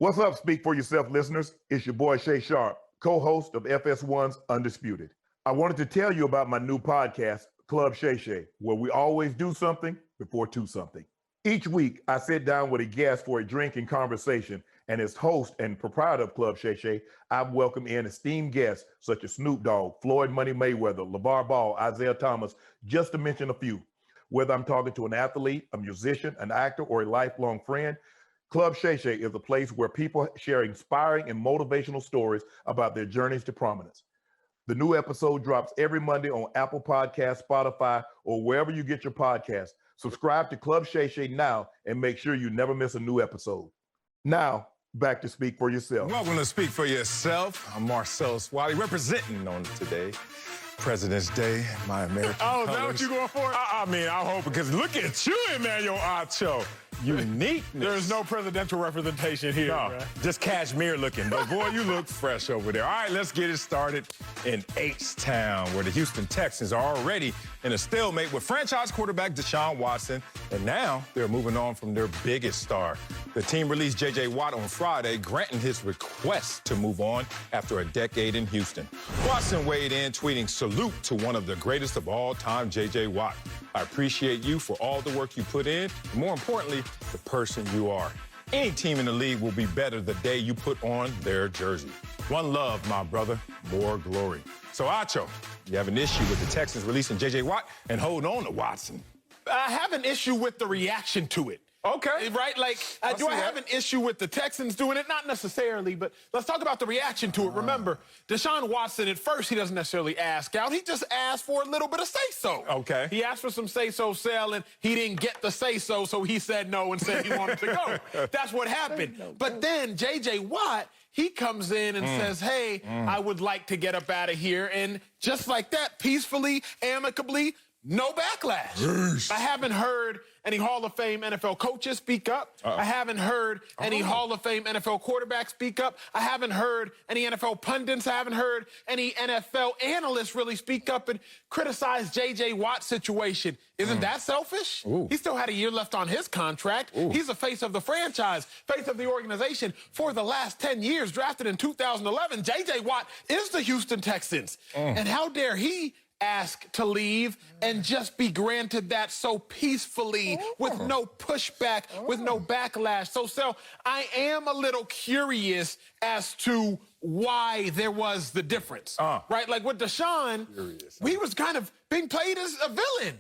What's up, Speak For Yourself listeners? It's your boy Shay Sharp, co-host of FS1's Undisputed. I wanted to tell you about my new podcast, Club Shay Shay, where we always do something before two something. Each week, I sit down with a guest for a drink and conversation, and as host and proprietor of Club Shay Shay, I've welcomed in esteemed guests such as Snoop Dogg, Floyd Money Mayweather, LeVar Ball, Isaiah Thomas, just to mention a few. Whether I'm talking to an athlete, a musician, an actor, or a lifelong friend, Club Shay Shay is a place where people share inspiring and motivational stories about their journeys to prominence. The new episode drops every Monday on Apple Podcasts, Spotify, or wherever you get your podcasts. Subscribe to Club Shay Shay now and make sure you never miss a new episode. Now, back to Speak For Yourself. Welcome to Speak For Yourself. I'm Marcellus Wiley, representing on today, President's Day, my American Oh, is colors. that what you going for? I mean, I hope, because look at you, Emmanuel Acho. Uniqueness. There is no presidential representation here. No, Right? just cashmere looking. But boy, you look fresh over there. All right, let's get it started in H-Town, where the Houston Texans are already in a stalemate with franchise quarterback Deshaun Watson, and now they're moving on from their biggest star. The team released J.J. Watt on Friday, granting his request to move on after a decade in Houston. Watson weighed in, tweeting, "Salute to one of the greatest of all time, J.J. Watt. I appreciate you for all the work you put in, and more importantly, the person you are. Any team in the league will be better the day you put on their jersey. One love, my brother, more glory." So, Acho, you have an issue with the Texans releasing J.J. Watt and hold on to Watson. I have an issue with the reaction to it. Okay. Right? Like, do I have an issue with the Texans doing it? Not necessarily, but let's talk about the reaction to it. Remember, Deshaun Watson, at first, he doesn't necessarily ask out. He just asked for a little bit of say-so. Okay. He asked for some say-so selling. He didn't get the say-so, so he said no and said he wanted to go. That's what happened. But then J.J. Watt, he comes in and says, hey, I would like to get up out of here. And just like that, peacefully, amicably, no backlash. I haven't heard any Hall of Fame NFL coaches speak up. I haven't heard any Hall of Fame NFL quarterbacks speak up. I haven't heard any NFL pundits. I haven't heard any NFL analysts really speak up and criticize J.J. Watt's situation. Isn't that selfish? He still had a year left on his contract. He's the face of the franchise, face of the organization for the last 10 years. Drafted in 2011, J.J. Watt is the Houston Texans. And how dare he ask to leave and just be granted that so peacefully with no pushback, with no backlash. So, I am a little curious as to why there was the difference, right? Like with Deshaun, he was kind of being played as a villain.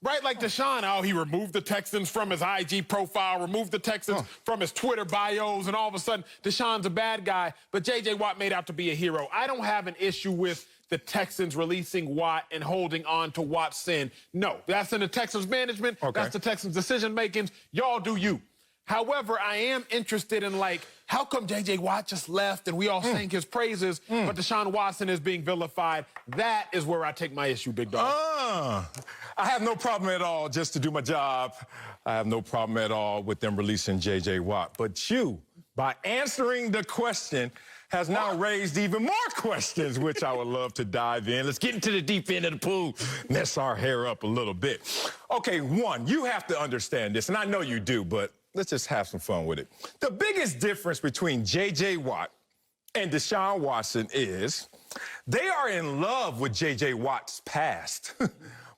Right, like Deshaun, he removed the Texans from his IG profile, removed the Texans from his Twitter bios, and all of a sudden, Deshaun's a bad guy, but J.J. Watt made out to be a hero. I don't have an issue with the Texans releasing Watt and holding on to Watson. No, that's in the Texans management. That's the Texans decision-making. Y'all do you. However, I am interested in, like, how come J.J. Watt just left and we all sang his praises, but Deshaun Watson is being vilified? That is where I take my issue, big dog. I have no problem at all, just to do my job. I have no problem at all with them releasing J.J. Watt. But you, by answering the question, has now raised even more questions, which I would love to dive in. Let's get into the deep end of the pool, mess our hair up a little bit. Okay, one, you have to understand this, and I know you do, but let's just have some fun with it. The biggest difference between J.J. Watt and Deshaun Watson is they are in love with J.J. Watt's past,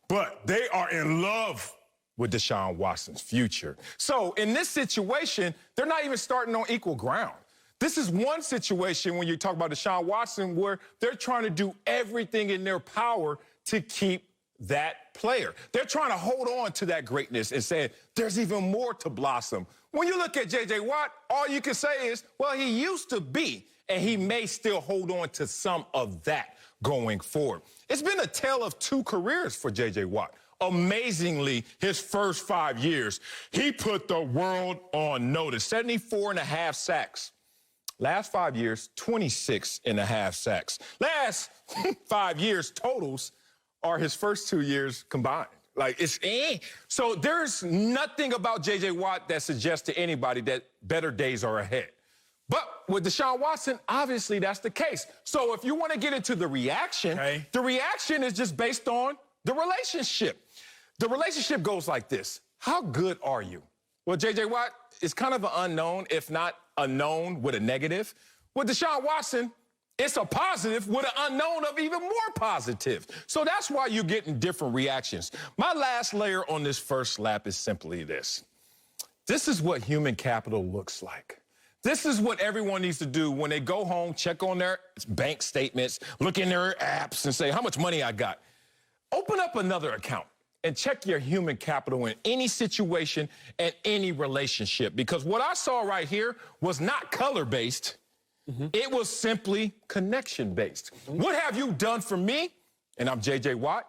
but they are in love with Deshaun Watson's future. So in this situation, they're not even starting on equal ground. This is one situation when you talk about Deshaun Watson where they're trying to do everything in their power to keep that player. They're trying to hold on to that greatness and saying there's even more to blossom. When you look at J.J. Watt, all you can say is, well, he used to be, and he may still hold on to some of that going forward. It's been a tale of two careers for J.J. Watt. Amazingly, his first 5 years, he put the world on notice. 74.5 sacks. Last 5 years, 26.5 sacks. Last 5 years totals are his first 2 years combined. Like, it's So there's nothing about J.J. Watt that suggests to anybody that better days are ahead. But with Deshaun Watson, obviously that's the case. So if you want to get into the reaction, the reaction is just based on the relationship. The relationship goes like this. How good are you? Well, J.J. Watt, it's kind of an unknown, if not a known with a negative. With Deshaun Watson, it's a positive with an unknown of even more positive. So that's why you're getting different reactions. My last layer on this first lap is simply this. This is what human capital looks like. This is what everyone needs to do when they go home, check on their bank statements, look in their apps and say, how much money I got? Open up another account and check your human capital in any situation and any relationship. Because what I saw right here was not color-based. It was simply connection-based. What have you done for me? And I'm J.J. Watt.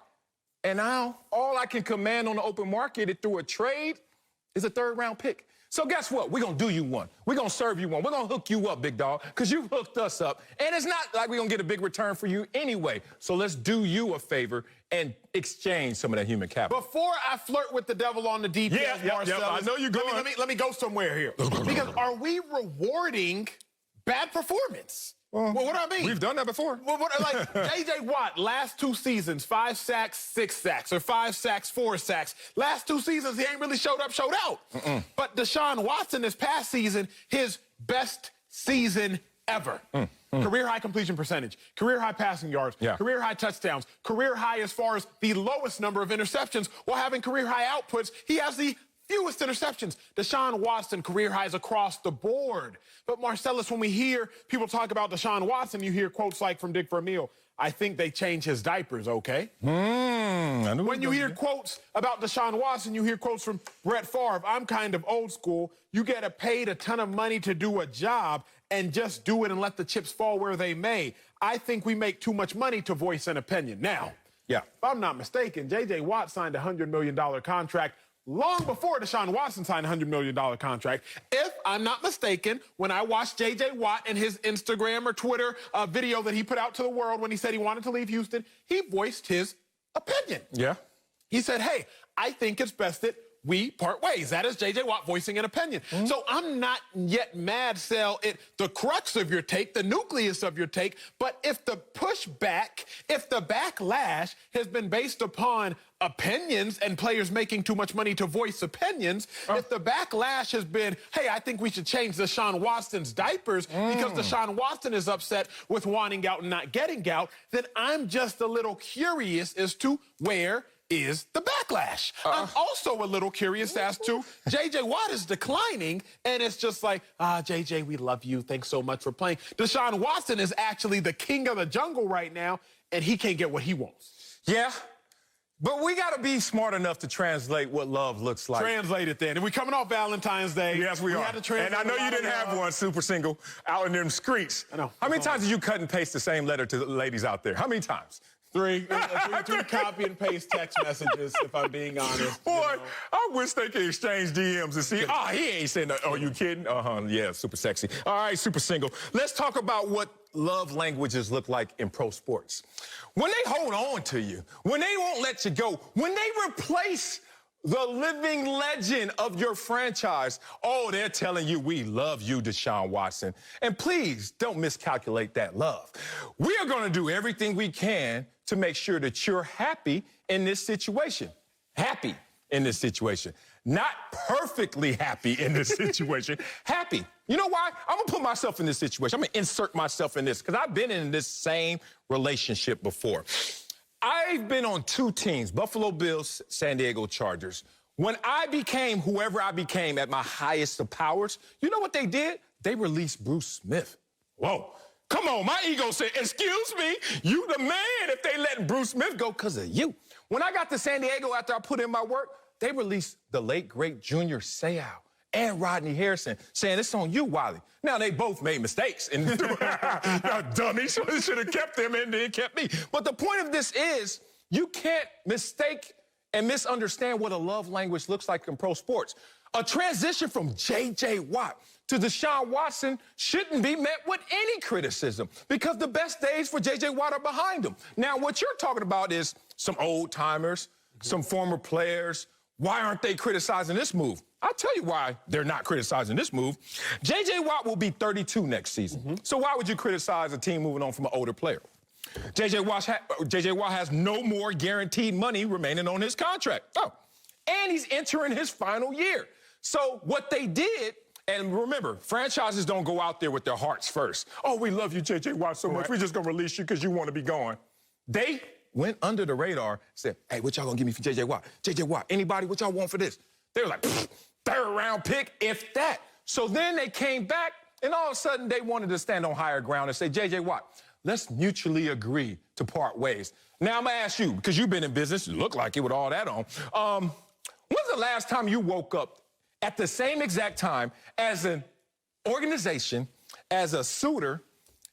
And now all I can command on the open market through a trade is a third-round pick. So guess what? We're going to do you one. We're going to serve you one. We're going to hook you up, big dog, because you hooked us up. And it's not like we're going to get a big return for you anyway. So let's do you a favor and exchange some of that human capital. Before I flirt with the devil on the details, Marcellus, I know you're going. Let me go somewhere here. Because are we rewarding bad performance? Well, what do I mean? We've done that before. Well, like J.J. Watt, last 2 seasons, 5 sacks, 6 sacks, or 5 sacks, 4 sacks. Last 2 seasons, he ain't really showed up, showed out. But Deshaun Watson this past season, his best season ever. Career high completion percentage, career high passing yards, career high touchdowns, career high as far as the lowest number of interceptions, while having career high outputs. He has the fewest interceptions. Deshaun Watson, career highs across the board. But Marcellus, when we hear people talk about Deshaun Watson, you hear quotes like from Dick Vermeil, I think they change his diapers, okay? When you hear quotes about Deshaun Watson, you hear quotes from Brett Favre. I'm kind of old school. You get paid a ton of money to do a job and just do it and let the chips fall where they may. I think we make too much money to voice an opinion. Now, if I'm not mistaken, J.J. Watt signed a $100 million contract long before Deshaun Watson signed a $100 million contract. If I'm not mistaken, when I watched J.J. Watt and his Instagram or Twitter video that he put out to the world when he said he wanted to leave Houston, he voiced his opinion. He said, hey, I think it's best that we part ways. That is J.J. Watt voicing an opinion. So I'm not yet mad, Sel, at the crux of your take, the nucleus of your take, but if the pushback, if the backlash has been based upon opinions and players making too much money to voice opinions, if the backlash has been, hey, I think we should change Deshaun Watson's diapers because Deshaun Watson is upset with wanting out and not getting out, then I'm just a little curious as to where is the backlash. I'm also a little curious as to J.J. Watt is declining, and it's just like, J.J., we love you. Thanks so much for playing. Deshaun Watson is actually the king of the jungle right now, and he can't get what he wants. But we got to be smart enough to translate what love looks like. Translate it then. And we're coming off Valentine's Day. Yes, we are. And I know you didn't have one, super single, out in them streets. I know. How many times did you cut and paste the same letter to the ladies out there? How many times? 3 copy and paste text messages, if I'm being honest. Boy, I wish they could exchange DMs and see, he ain't saying that. Are you kidding? Yeah, super sexy. All right, super single. Let's talk about what love languages look like in pro sports. When they hold on to you, when they won't let you go, when they replace the living legend of your franchise, they're telling you, we love you, Deshaun Watson. And please don't miscalculate that love. We are going to do everything we can to make sure that you're happy in this situation. Happy in this situation. Not perfectly happy in this situation. Happy. You know why? I'm going to put myself in this situation. I'm going to insert myself in this because I've been in this same relationship before. I've been on 2 teams, Buffalo Bills, San Diego Chargers. When I became whoever I became at my highest of powers, you know what they did? They released Bruce Smith. Whoa. Come on, my ego said, excuse me, you the man if they let Bruce Smith go because of you. When I got to San Diego after I put in my work, they released the late, great Junior Seau and Rodney Harrison, saying it's on you, Wiley. Now, they both made mistakes, and dummies, so they should have kept them and then kept me. But the point of this is you can't mistake and misunderstand what a love language looks like in pro sports. A transition from J.J. Watt to Deshaun Watson shouldn't be met with any criticism because the best days for J.J. Watt are behind him. Now, what you're talking about is some old-timers, some former players. Why aren't they criticizing this move? I'll tell you why they're not criticizing this move. J.J. Watt will be 32 next season. So why would you criticize a team moving on from an older player? J.J. Watt has no more guaranteed money remaining on his contract. And he's entering his final year. So what they did, and remember, franchises don't go out there with their hearts first. Oh, we love you, J.J. Watt, so much. We're just going to release you because you want to be gone. They went under the radar, said, hey, what y'all going to give me for J.J. Watt? J.J. Watt, anybody, what y'all want for this? They were like, third-round pick, if that. So then they came back, and all of a sudden they wanted to stand on higher ground and say, J.J. Watt, let's mutually agree to part ways. Now, I'm going to ask you, because you've been in business, you look like it with all that on. When's the last time you woke up at the same exact time as an organization, as a suitor,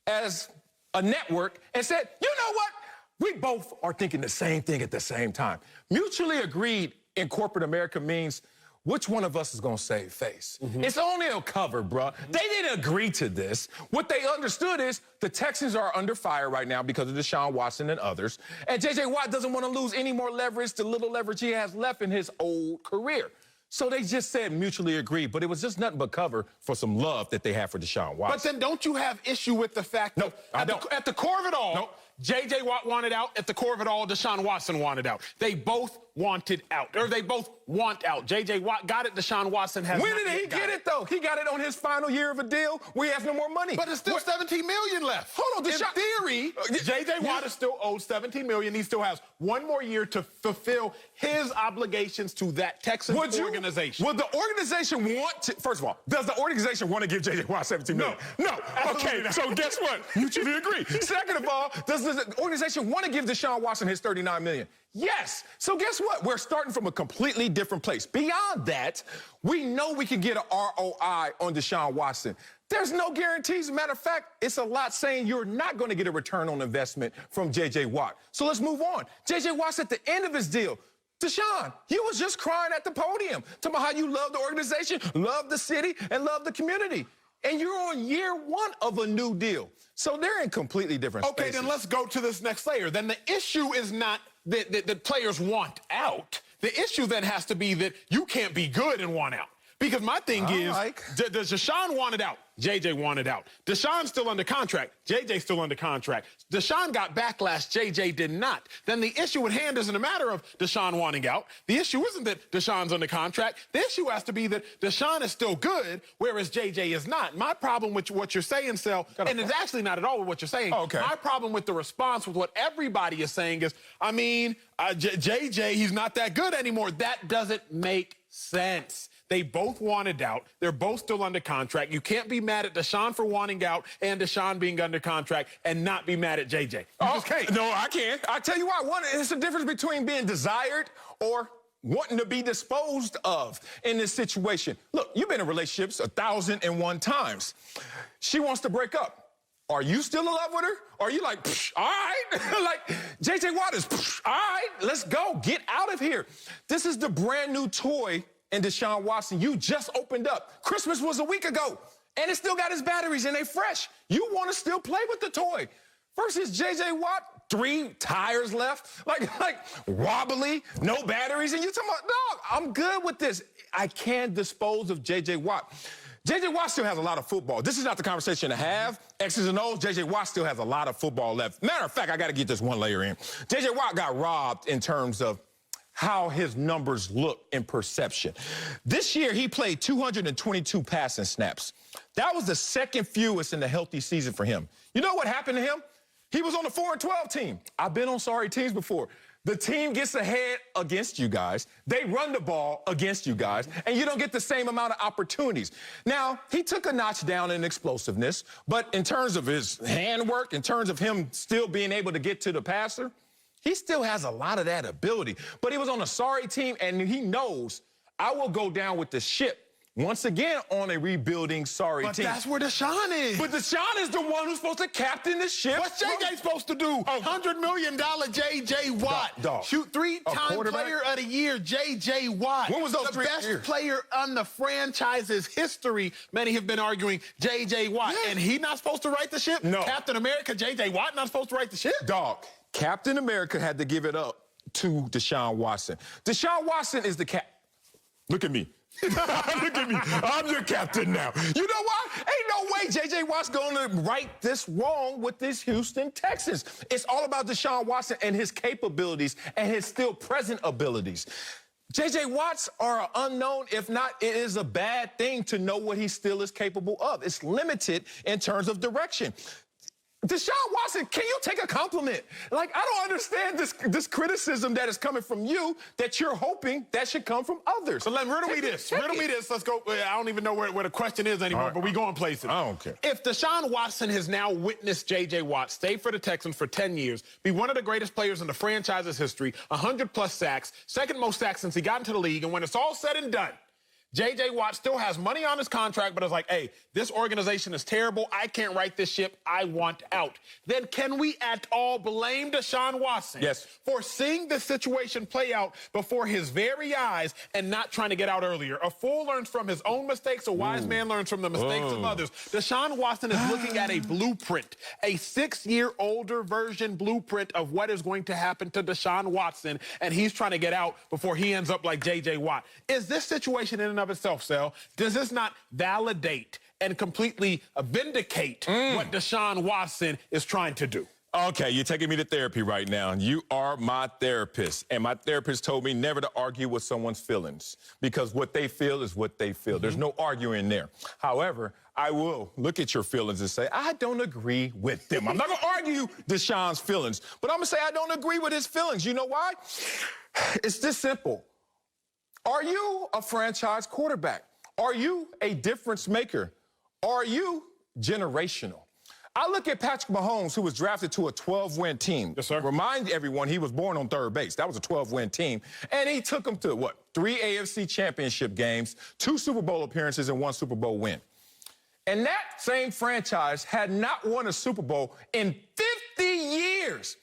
as a network, and said, you know what? We both are thinking the same thing at the same time. Mutually agreed in corporate America means which one of us is going to save face. It's only a cover, bruh. They didn't agree to this. What they understood is the Texans are under fire right now because of Deshaun Watson and others. And J.J. Watt doesn't want to lose any more leverage, the little leverage he has left in his old career. So they just said mutually agreed, but it was just nothing but cover for some love that they have for Deshaun Watson. But then don't you have issue with the fact that at the core of it all, J.J. Watt wanted out. At the core of it all, Deshaun Watson wanted out. They both wanted out, or they both want out. J.J. Watt got it. Deshaun Watson has When did he get it, though? He got it on his final year of a deal where he has no more money. But it's still $17 million left. Hold on, in theory, J.J. Watt is still owed $17 million. He still has one more year to fulfill his obligations to that Texans organization. Would the organization want to, first of all, does the organization want to give J.J. Watt $17 million? No. Okay, so guess what? Mutually agree. Second of all, does the organization want to give Deshaun Watson his $39 million? Yes. So guess what? We're starting from a completely different place. Beyond that, we know we can get an ROI on Deshaun Watson. There's no guarantees. As a matter of fact, it's a lot saying you're not going to get a return on investment from J.J. Watt. So let's move on. J.J. Watt's at the end of his deal. Deshaun, you was just crying at the podium, talking about how you love the organization, love the city, and love the community. And you're on year one of a new deal. So they're in completely different spaces. Okay, then let's go to this next layer. Then the issue is not that players want out. The issue then has to be that you can't be good and want out. Because my thing is, does Deshaun want it out? J.J. wanted out. Deshaun's still under contract. J.J.'s still under contract. Deshaun got backlash. J.J. did not. Then the issue at hand isn't a matter of Deshaun wanting out. The issue isn't that Deshaun's under contract. The issue has to be that Deshaun is still good, whereas J.J. is not. My problem with what you're saying, Sel, and it's actually not at all with what you're saying. Okay. My problem with the response with what everybody is saying is, J.J., he's not that good anymore. That doesn't make sense. They both wanted out. They're both still under contract. You can't be mad at Deshaun for wanting out and Deshaun being under contract and not be mad at J.J. You just can't. No, I can't. I tell you why. One, it's the difference between being desired or wanting to be disposed of in this situation. Look, you've been in relationships 1,001 times. She wants to break up. Are you still in love with her? Or are you like, all right? Like, J.J. Watt is, all right, let's go. Get out of here. This is the brand new toy in Deshaun Watson. You just opened up. Christmas was a week ago, and it still got his batteries, and they fresh. You want to still play with the toy. Versus J.J. Watt, 3 tires left, like wobbly, no batteries, and you talking about, dog, I'm good with this. I can dispose of J.J. Watt. J.J. Watt still has a lot of football. This is not the conversation to have. X's and O's, J.J. Watt still has a lot of football left. Matter of fact, I got to get this one layer in. J.J. Watt got robbed in terms of how his numbers look in perception. This year, he played 222 passing snaps. That was the second fewest in the healthy season for him. You know what happened to him? He was on the 4-12 team. I've been on sorry teams before. The team gets ahead against you guys. They run the ball against you guys, and you don't get the same amount of opportunities. Now, he took a notch down in explosiveness, but in terms of his handwork, in terms of him still being able to get to the passer, he still has a lot of that ability. But he was on a sorry team, and he knows I will go down with the ship once again on a rebuilding sorry team. But that's where Deshaun is. But Deshaun is the one who's supposed to captain the ship. What's J.J. supposed to do? $100 million J.J. Watt. Dog. Shoot 3-time player of the year, J.J. Watt. When was those the best player on the franchise's history? Many have been arguing J.J. Watt. Yeah. And he not supposed to right the ship? No. Captain America, J.J. Watt not supposed to right the ship? Dog. Captain America had to give it up to Deshaun Watson. Deshaun Watson is the Look at me. Look at me. I'm your captain now. You know what? Ain't no way J.J. Watt's going to right this wrong with this Houston Texans. It's all about Deshaun Watson and his capabilities and his still present abilities. J.J. Watts are an unknown. If not, it is a bad thing to know what he still is capable of. It's limited in terms of direction. Deshaun Watson, can you take a compliment? Like, I don't understand this criticism that is coming from you that you're hoping that should come from others. So riddle me this. Let's go. I don't even know where the question is anymore, but we going places. I don't care. If Deshaun Watson has now witnessed J.J. Watt stay for the Texans for 10 years, be one of the greatest players in the franchise's history, 100-plus sacks, second most sacks since he got into the league, and when it's all said and done, J.J. Watt still has money on his contract, but it's like, hey, this organization is terrible. I can't right this ship. I want out. Then can we at all blame Deshaun Watson for seeing this situation play out before his very eyes and not trying to get out earlier? A fool learns from his own mistakes. A wise man learns from the mistakes of others. Deshaun Watson is looking at a blueprint, a 6-year-older version blueprint of what is going to happen to Deshaun Watson, and he's trying to get out before he ends up like J.J. Watt. Is this situation in and of itself, Sal, does this not validate and completely vindicate what Deshaun Watson is trying to do? Okay, you're taking me to therapy right now. You are my therapist. And my therapist told me never to argue with someone's feelings because what they feel is what they feel. There's no arguing there. However, I will look at your feelings and say, I don't agree with them. I'm not going to argue Deshaun's feelings, but I'm going to say I don't agree with his feelings. You know why? It's this simple. Are you a franchise quarterback? Are you a difference maker? Are you generational? I look at Patrick Mahomes, who was drafted to a 12-win team. Yes, sir. Remind everyone he was born on third base. That was a 12-win team. And he took them to, 3 AFC championship games, 2 Super Bowl appearances, and 1 Super Bowl win. And that same franchise had not won a Super Bowl in 50 years.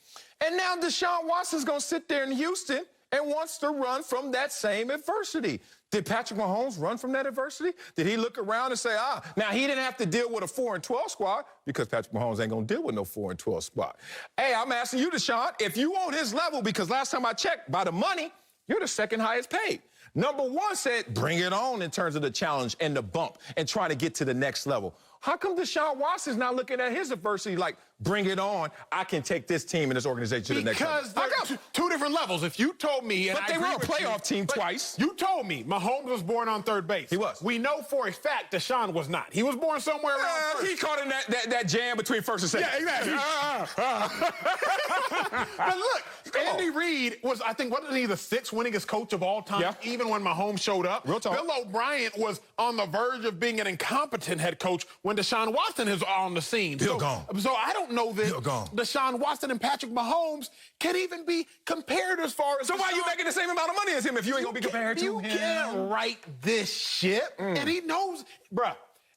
And now Deshaun Watson's going to sit there in Houston and wants to run from that same adversity. Did Patrick Mahomes run from that adversity? Did he look around and say, now he didn't have to deal with a 4-12 squad because Patrick Mahomes ain't going to deal with no 4-12 squad. Hey, I'm asking you, Deshaun, if you on his level, because last time I checked, by the money, you're the second highest paid. Number 1 said, bring it on in terms of the challenge and the bump and trying to get to the next level. How come Deshaun Watson's not looking at his adversity like, bring it on, I can take this team and this organization to the next level? Because they're two different levels. If you told me, and but they were a playoff team twice. You told me Mahomes was born on third base. He was. We know for a fact Deshaun was not. He was born somewhere around first. He caught in that jam between first and second. Yeah, exactly. But look, Andy Reid was, I think, wasn't he the 6th winningest coach of all time, even when Mahomes showed up? Real talk. Bill O'Brien was on the verge of being an incompetent head coach when Deshaun Watson is on the scene. Bill gone. So I don't know that gone. Deshaun Watson and Patrick Mahomes can even be compared as far as. So why are you making the same amount of money as him if you ain't gonna be compared to him? You can't right this ship, and he knows, bruh.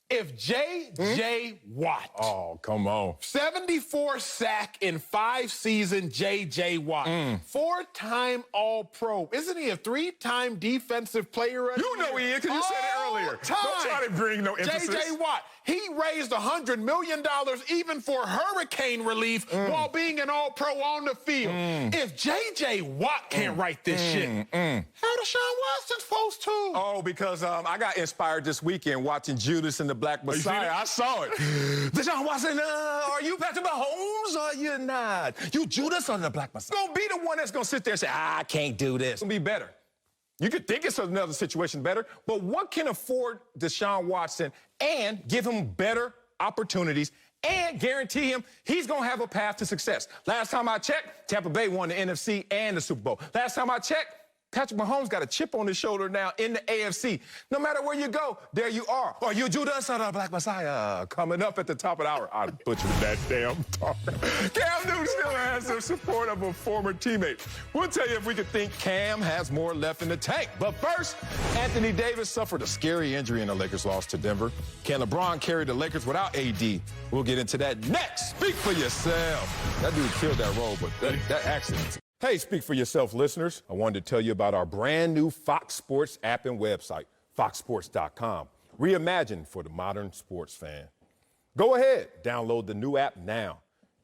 If J.J. Watt. Oh, come on. 74 sack in 5 seasons, J.J. Watt. 4-time All-Pro. Isn't he a 3-time defensive player? You know he is because you said it earlier. Don't try to bring no emphasis. J.J. Watt. He raised $100 million even for hurricane relief while being an All-Pro on the field. If J.J. Watt can't write this shit, how Deshaun Watson supposed to? Oh, because I got inspired this weekend watching Judas and the Black Messiah. I saw it. Deshaun Watson, are you Patrick Mahomes or are you not? You Judas or the Black Messiah? Gonna be the one that's gonna sit there and say, I can't do this. It's gonna be better. You could think it's another situation better, but what can afford Deshaun Watson and give him better opportunities and guarantee him he's going to have a path to success? Last time I checked, Tampa Bay won the NFC and the Super Bowl. Last time I checked, Patrick Mahomes got a chip on his shoulder now in the AFC. No matter where you go, there you are. Or you Judas or the Black Messiah. Coming up at the top of the hour, I butchered that damn talk. Cam Newton still has the support of a former teammate. We'll tell you if we could think Cam has more left in the tank. But first, Anthony Davis suffered a scary injury in the Lakers' loss to Denver. Can LeBron carry the Lakers without AD? We'll get into that next. Speak for yourself. That dude killed that role, but that accident. Hey, Speak for Yourself listeners. I wanted to tell you about our brand new Fox Sports app and website, foxsports.com. Reimagined for the modern sports fan. Go ahead, download the new app now.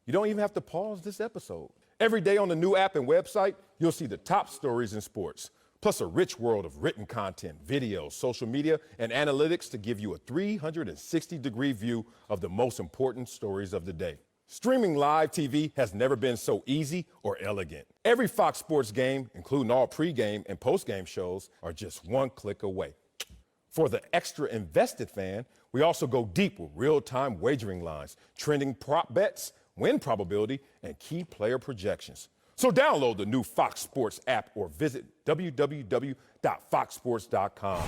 You don't even have to pause this episode. Every day on the new app and website, you'll see the top stories in sports, plus a rich world of written content, videos, social media, and analytics to give you a 360-degree view of the most important stories of the day. Streaming live TV has never been so easy or elegant. Every Fox Sports game, including all pregame and postgame shows, are just one click away. For the extra invested fan, we also go deep with real-time wagering lines, trending prop bets, win probability, and key player projections. So download the new Fox Sports app or visit www.foxsports.com.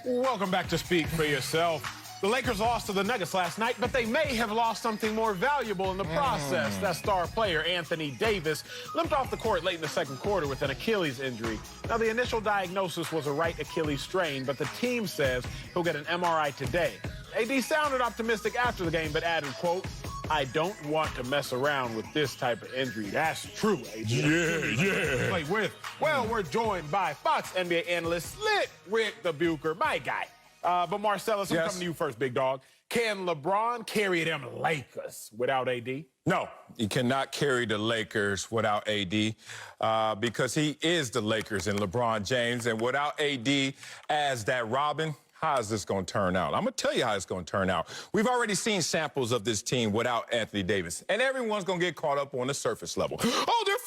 Welcome back to Speak for Yourself. The Lakers lost to the Nuggets last night, but they may have lost something more valuable in the process. That star player, Anthony Davis, limped off the court late in the second quarter with an Achilles injury. Now, the initial diagnosis was a right Achilles strain, but the team says he'll get an MRI today. AD sounded optimistic after the game, but added, quote, "I don't want to mess around with this type of injury." That's true, AD. Yeah. Play with. Well, we're joined by Fox NBA analyst Slick Rick the Bucher, my guy. But Marcellus, I'm coming to you first, big dog. Can LeBron carry them Lakers without AD? No, he cannot carry the Lakers without AD because he is the Lakers and LeBron James. And without AD as that Robin, how is this going to turn out? I'm going to tell you how it's going to turn out. We've already seen samples of this team without Anthony Davis, and everyone's going to get caught up on the surface level. Oh, they're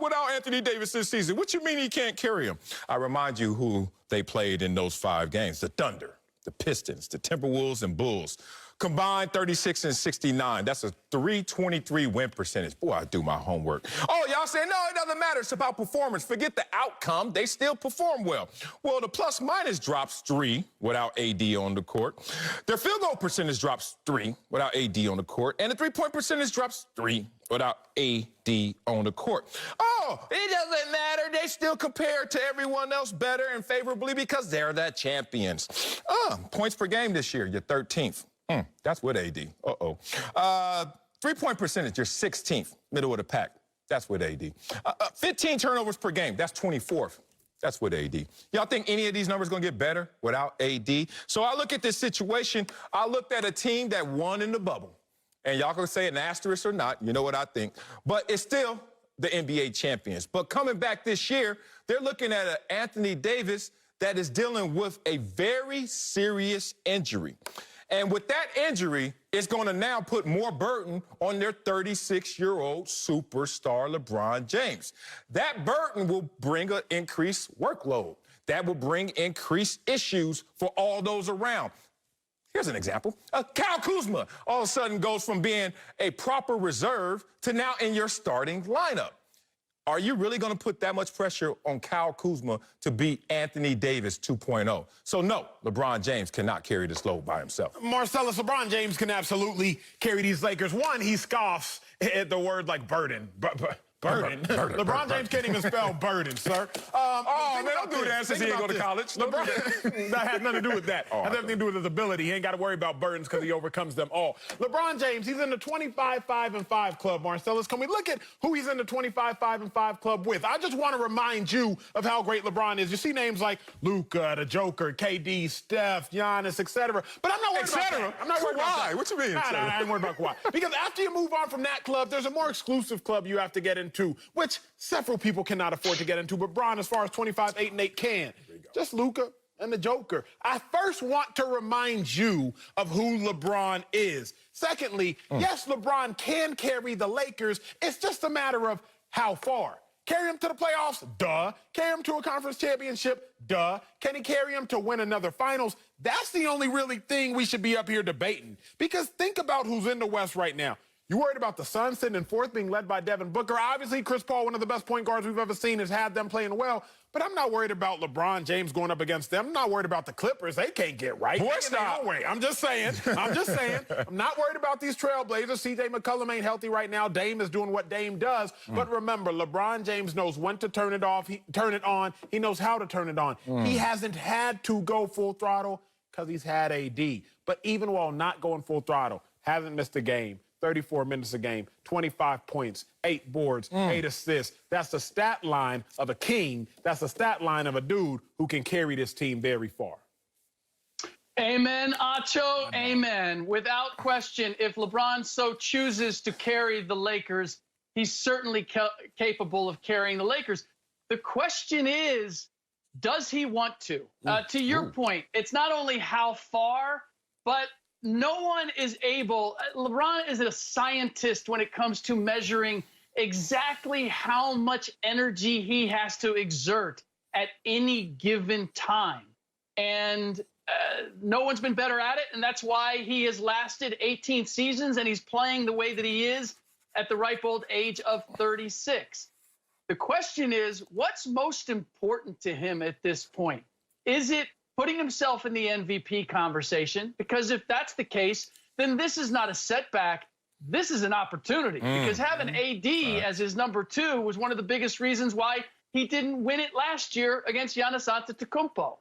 4-1 without Anthony Davis this season. What you mean he can't carry them? I remind you who they played in those 5 games. The Thunder, the Pistons, the Timberwolves, and Bulls. Combined 36 and 69. That's a 323 win percentage. Boy, I do my homework. Oh, y'all say, no, it doesn't matter. It's about performance. Forget the outcome. They still perform well. Well, the plus-minus drops 3 without AD on the court. Their field goal percentage drops 3 without AD on the court. And the three-point percentage drops 3 without AD on the court. Oh, it doesn't matter. They still compare to everyone else better and favorably because they're the champions. Points per game this year, you're 13th. That's with AD. Uh-oh. Three-point percentage, you're 16th, middle of the pack. That's with AD. 15 turnovers per game, that's 24th. That's with AD. Y'all think any of these numbers going to get better without AD? So I look at this situation. I looked at a team that won in the bubble. And y'all can say an asterisk or not. You know what I think. But it's still the NBA champions. But coming back this year, they're looking at an Anthony Davis that is dealing with a very serious injury. And with that injury, it's going to now put more burden on their 36-year-old superstar LeBron James. That burden will bring an increased workload. That will bring increased issues for all those around. Here's an example. Kyle Kuzma all of a sudden goes from being a proper reserve to now in your starting lineup. Are you really going to put that much pressure on Kyle Kuzma to beat Anthony Davis 2.0? So, no, LeBron James cannot carry this load by himself. Marcellus, LeBron James can absolutely carry these Lakers. One, he scoffs at the word like burden. Burden. LeBron James can't even spell burden, sir. Man, don't do that since he didn't go to college. LeBron, that has nothing to do with that. Has everything to do with his ability. He ain't got to worry about burdens because he overcomes them all. LeBron James, he's in the 25-5-5 club, Marcellus. Can we look at who he's in the 25-5-5 club with? I just want to remind you of how great LeBron is. You see names like Luka, the Joker, KD, Steph, Giannis, etc. But I'm not worried about that. I'm not worried about that. What you mean? I ain't worried about Kawhi. Because after you move on from that club, there's a more exclusive club you have to get into, which several people cannot afford to get into, but Bron, as far as 25-8-8 can. Just Luka and the Joker. I first want to remind you of who LeBron is. Secondly, yes, LeBron can carry the Lakers. It's just a matter of how far. Carry him to the playoffs? Duh. Carry him to a conference championship? Duh. Can he carry him to win another finals? That's the only really thing we should be up here debating. Because think about who's in the West right now. You worried about the Suns sitting in 4th, being led by Devin Booker. Obviously, Chris Paul, one of the best point guards we've ever seen, has had them playing well. But I'm not worried about LeBron James going up against them. I'm not worried about the Clippers. They can't get right. Boy, stop. I'm just saying. I'm not worried about these Trailblazers. C.J. McCollum ain't healthy right now. Dame is doing what Dame does. But remember, LeBron James knows when to turn it off, turn it on. He knows how to turn it on. He hasn't had to go full throttle because he's had AD. But even while not going full throttle, hasn't missed a game. 34 minutes a game, 25 points, 8 boards, 8 assists. That's the stat line of a king. That's the stat line of a dude who can carry this team very far. Amen, Acho, amen. Without question, if LeBron so chooses to carry the Lakers, he's certainly capable of carrying the Lakers. The question is, does he want to? To your point, it's not only how far, but no one is able, LeBron is a scientist when it comes to measuring exactly how much energy he has to exert at any given time. And no one's been better at it, and that's why he has lasted 18 seasons, and he's playing the way that he is at the ripe old age of 36. The question is, what's most important to him at this point? Is it putting himself in the MVP conversation? Because if that's the case, then this is not a setback. This is an opportunity. Because having AD as his number 2 was one of the biggest reasons why he didn't win it last year against Giannis Antetokounmpo.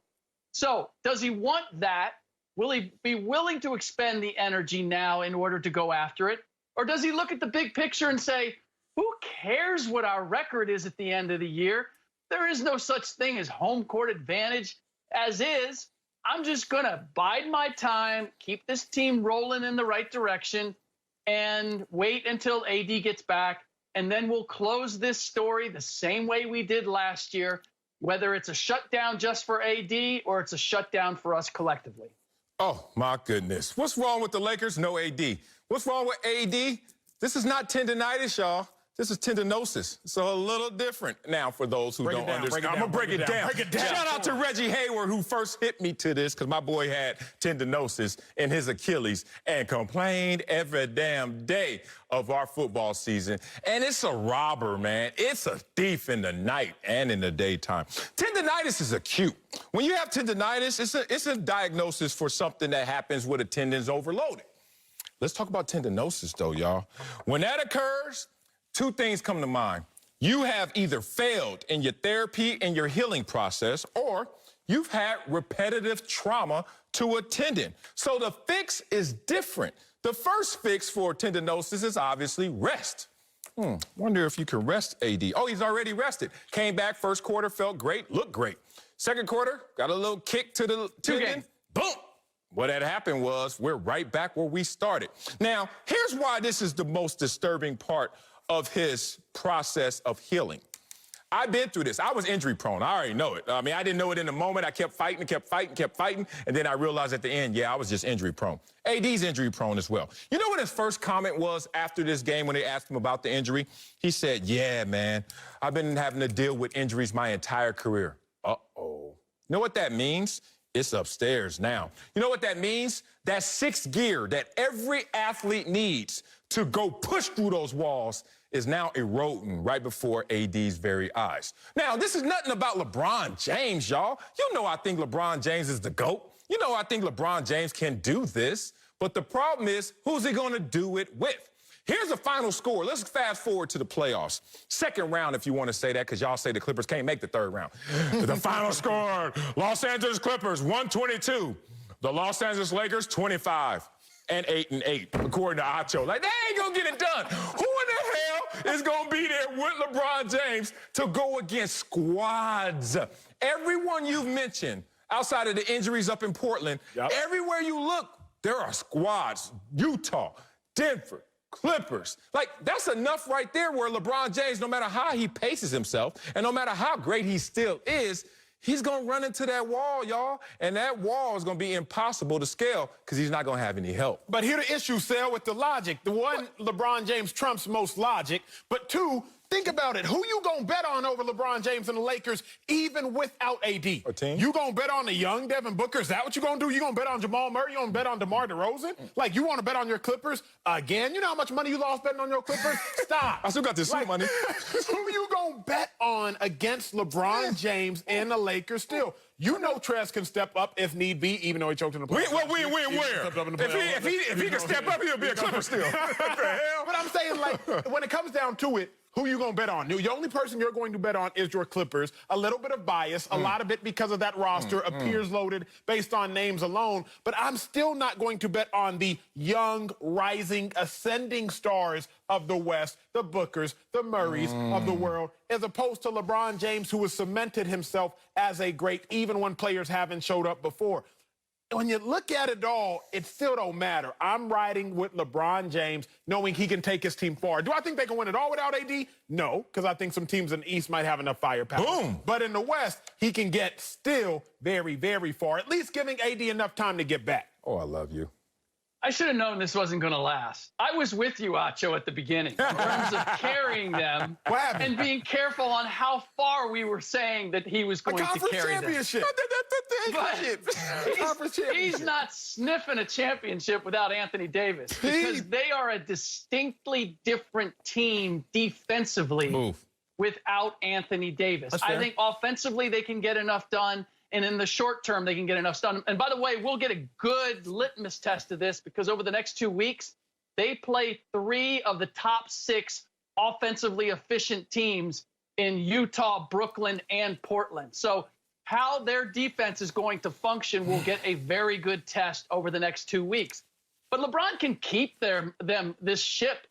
So does he want that? Will he be willing to expend the energy now in order to go after it? Or does he look at the big picture and say, who cares what our record is at the end of the year? There is no such thing as home court advantage as is. I'm just going to bide my time, keep this team rolling in the right direction, and wait until AD gets back. And then we'll close this story the same way we did last year, whether it's a shutdown just for AD or it's a shutdown for us collectively. Oh, my goodness. What's wrong with the Lakers? No AD. What's wrong with AD? This is not tendonitis, y'all. This is tendinosis. So a little different now for those who don't understand. I'm going to break it down. Shout out to Reggie Hayward, who first hit me to this because my boy had tendinosis in his Achilles and complained every damn day of our football season. And it's a robber, man. It's a thief in the night and in the daytime. Tendinitis is acute. When you have tendinitis, it's a diagnosis for something that happens with a tendon's overloaded. Let's talk about tendinosis, though, y'all. When that occurs, 2 things come to mind. You have either failed in your therapy and your healing process, or you've had repetitive trauma to a tendon. So the fix is different. The first fix for tendinosis is obviously rest. Wonder if you can rest AD. Oh, he's already rested. Came back first quarter, felt great, looked great. Second quarter, got a little kick to the tendon. Boom. What had happened was we're right back where we started. Now, here's why this is the most disturbing part of his process of healing. I've been through this. I was injury prone. I already know it. I mean, I didn't know it in the moment. I kept fighting, and then I realized at the end, yeah, I was just injury prone. AD's injury prone as well. You know what his first comment was after this game when they asked him about the injury? He said, yeah, man, I've been having to deal with injuries my entire career. Uh-oh. You know what that means? It's upstairs now. You know what that means? That 6th gear that every athlete needs to go push through those walls is now eroding right before AD's very eyes. Now, this is nothing about LeBron James, y'all. You know I think LeBron James is the GOAT. You know I think LeBron James can do this. But the problem is, who's he going to do it with? Here's the final score. Let's fast forward to the playoffs. Second round, if you want to say that, because y'all say the Clippers can't make the 3rd round. The final score, Los Angeles Clippers, 122. The Los Angeles Lakers, 25. And 8-8, according to Acho. Like, they ain't gonna get it done. Who in the hell is gonna be there with LeBron James to go against squads? Everyone you've mentioned, outside of the injuries up in Portland, everywhere you look, there are squads. Utah, Denver, Clippers. Like, that's enough right there where LeBron James, no matter how he paces himself, and no matter how great he still is, he's going to run into that wall, y'all, and that wall is going to be impossible to scale because he's not going to have any help. But here's the issue, Sal, with the logic. The one, LeBron James trumps most logic, but 2, think about it. Who you going to bet on over LeBron James and the Lakers even without AD? A team? You going to bet on the young Devin Booker? Is that what you going to do? You going to bet on Jamal Murray? You going to bet on DeMar DeRozan? Like, you want to bet on your Clippers again? You know how much money you lost betting on your Clippers? Stop. I still got this money. Who you going to bet on against LeBron James and the Lakers still? You know Trez can step up if need be, even though he choked in the playoffs. Where? If he can step up, he'll be a Clipper still. What the hell? But I'm saying, like, when it comes down to it, who you going to bet on? The only person you're going to bet on is your Clippers. A little bit of bias, a lot of it because of that roster appears loaded based on names alone. But I'm still not going to bet on the young, rising, ascending stars of the West, the Bookers, the Murrays of the world, as opposed to LeBron James, who has cemented himself as a great, even when players haven't showed up before. When you look at it all, it still don't matter. I'm riding with LeBron James, knowing he can take his team far. Do I think they can win it all without AD? No, because I think some teams in the East might have enough firepower. Boom. But in the West, he can get still very, very far, at least giving AD enough time to get back. Oh, I love you. I should have known this wasn't going to last. I was with you, Acho, at the beginning in terms of carrying them and being careful on how far we were saying that he was going to carry them. He's not sniffing a championship without Anthony Davis because they are a distinctly different team defensively without Anthony Davis. I think offensively they can get enough done. And in the short term, they can get enough done. And by the way, we'll get a good litmus test of this because over the next 2 weeks, they play 3 of the top 6 offensively efficient teams in Utah, Brooklyn, and Portland. So how their defense is going to function will get a very good test over the next 2 weeks. But LeBron can keep this ship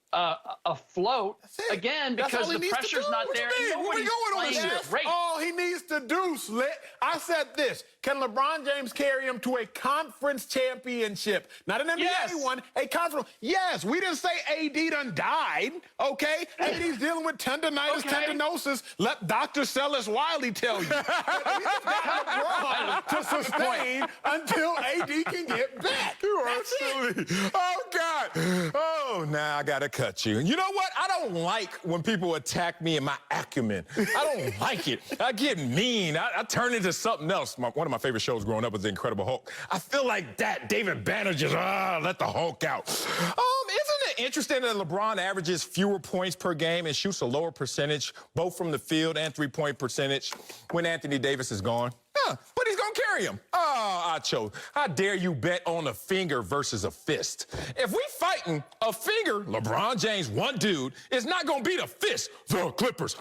afloat again because the pressure's not there. Nobody's playing great. All he needs to do, Slit. I said this. Can LeBron James carry him to a conference championship? Not an NBA one, a conference. Yes, we didn't say AD done died, okay? AD's dealing with tendonitis, tendinosis. Let Dr. Sellis Wiley tell you. He's got LeBron to sustain until AD can get back. You are silly. Oh, God. Oh, now I got to cut you. And you know what? I don't like when people attack me and my acumen. I don't like it. I get mean. I turn into something else. One of my favorite shows growing up was The Incredible Hulk. I feel like that. David Banner just, let the Hulk out. Isn't it interesting that LeBron averages fewer points per game and shoots a lower percentage, both from the field and three-point percentage, when Anthony Davis is gone? But he's going to carry him. Acho, how dare you bet on a finger versus a fist? If we fighting a finger, LeBron James, one dude, is not going to beat a fist. The Clippers,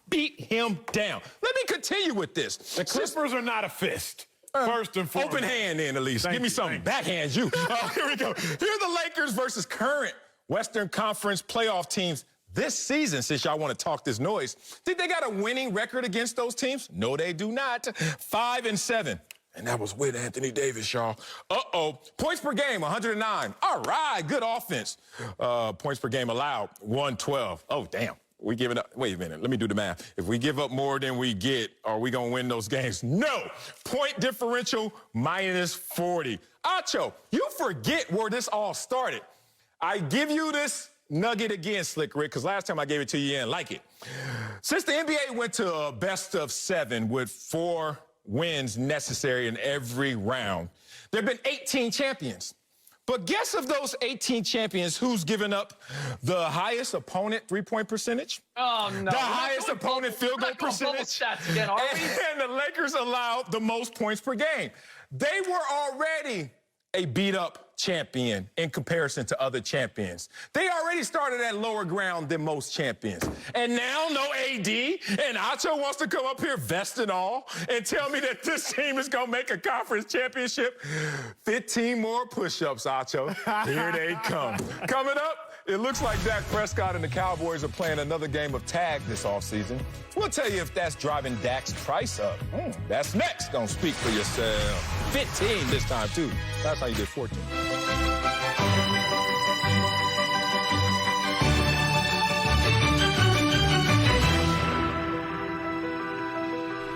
beat him down. Let me continue with this. The Clippers are not a fist. First and foremost. Open hand in, at least. Give me something. Backhand you. Here we go. Here are the Lakers versus current Western Conference playoff teams this season, since y'all want to talk this noise. Think they got a winning record against those teams? No, they do not. 5-7. And that was with Anthony Davis, y'all. Points per game, 109. All right, good offense. Points per game allowed, 112. Oh, damn. We giving up. Wait a minute. Let me do the math. If we give up more than we get, are we going to win those games? No. Point differential, -40. Acho, you forget where this all started. I give you this nugget again, Slick Rick, because last time I gave it to you, you didn't like it. Since the NBA went to a best-of-7 with 4 wins necessary in every round, there have been 18 champions. But guess of those 18 champions, who's given up the highest opponent three-point percentage? Oh, no. The highest opponent field goal percentage? Again, are we? And the Lakers allowed the most points per game. They were already a beat-up champion in comparison to other champions. They already started at lower ground than most champions. And now no AD, and Acho wants to come up here vest and all and tell me that this team is going to make a conference championship. 15 more push-ups, Acho. Here they come. Coming up, it looks like Dak Prescott and the Cowboys are playing another game of tag this offseason. We'll tell you if that's driving Dak's price up. That's next. Don't speak for yourself. 15 this time, too. That's how you did 14.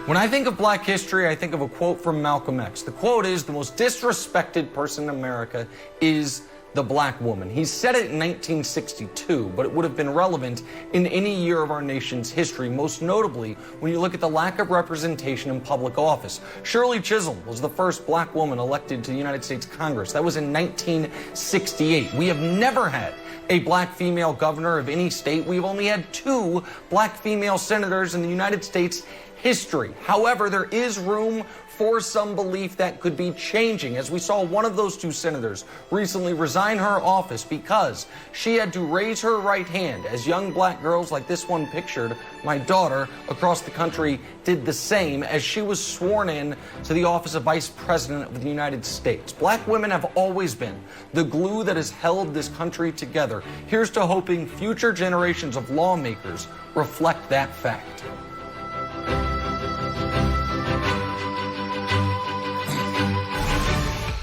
When I think of Black history, I think of a quote from Malcolm X. The quote is, "The most disrespected person in America is the black woman." He said it in 1962, but it would have been relevant in any year of our nation's history, most notably when you look at the lack of representation in public office. Shirley Chisholm was the first black woman elected to the United States Congress. That was in 1968. We have never had a black female governor of any state. We've only had 2 black female senators in the United States history. However, there is room for some belief that could be changing, as we saw one of those 2 senators recently resign her office because she had to raise her right hand, as young black girls like this one pictured, my daughter, across the country did the same as she was sworn in to the office of Vice President of the United States. Black women have always been the glue that has held this country together. Here's to hoping future generations of lawmakers reflect that fact.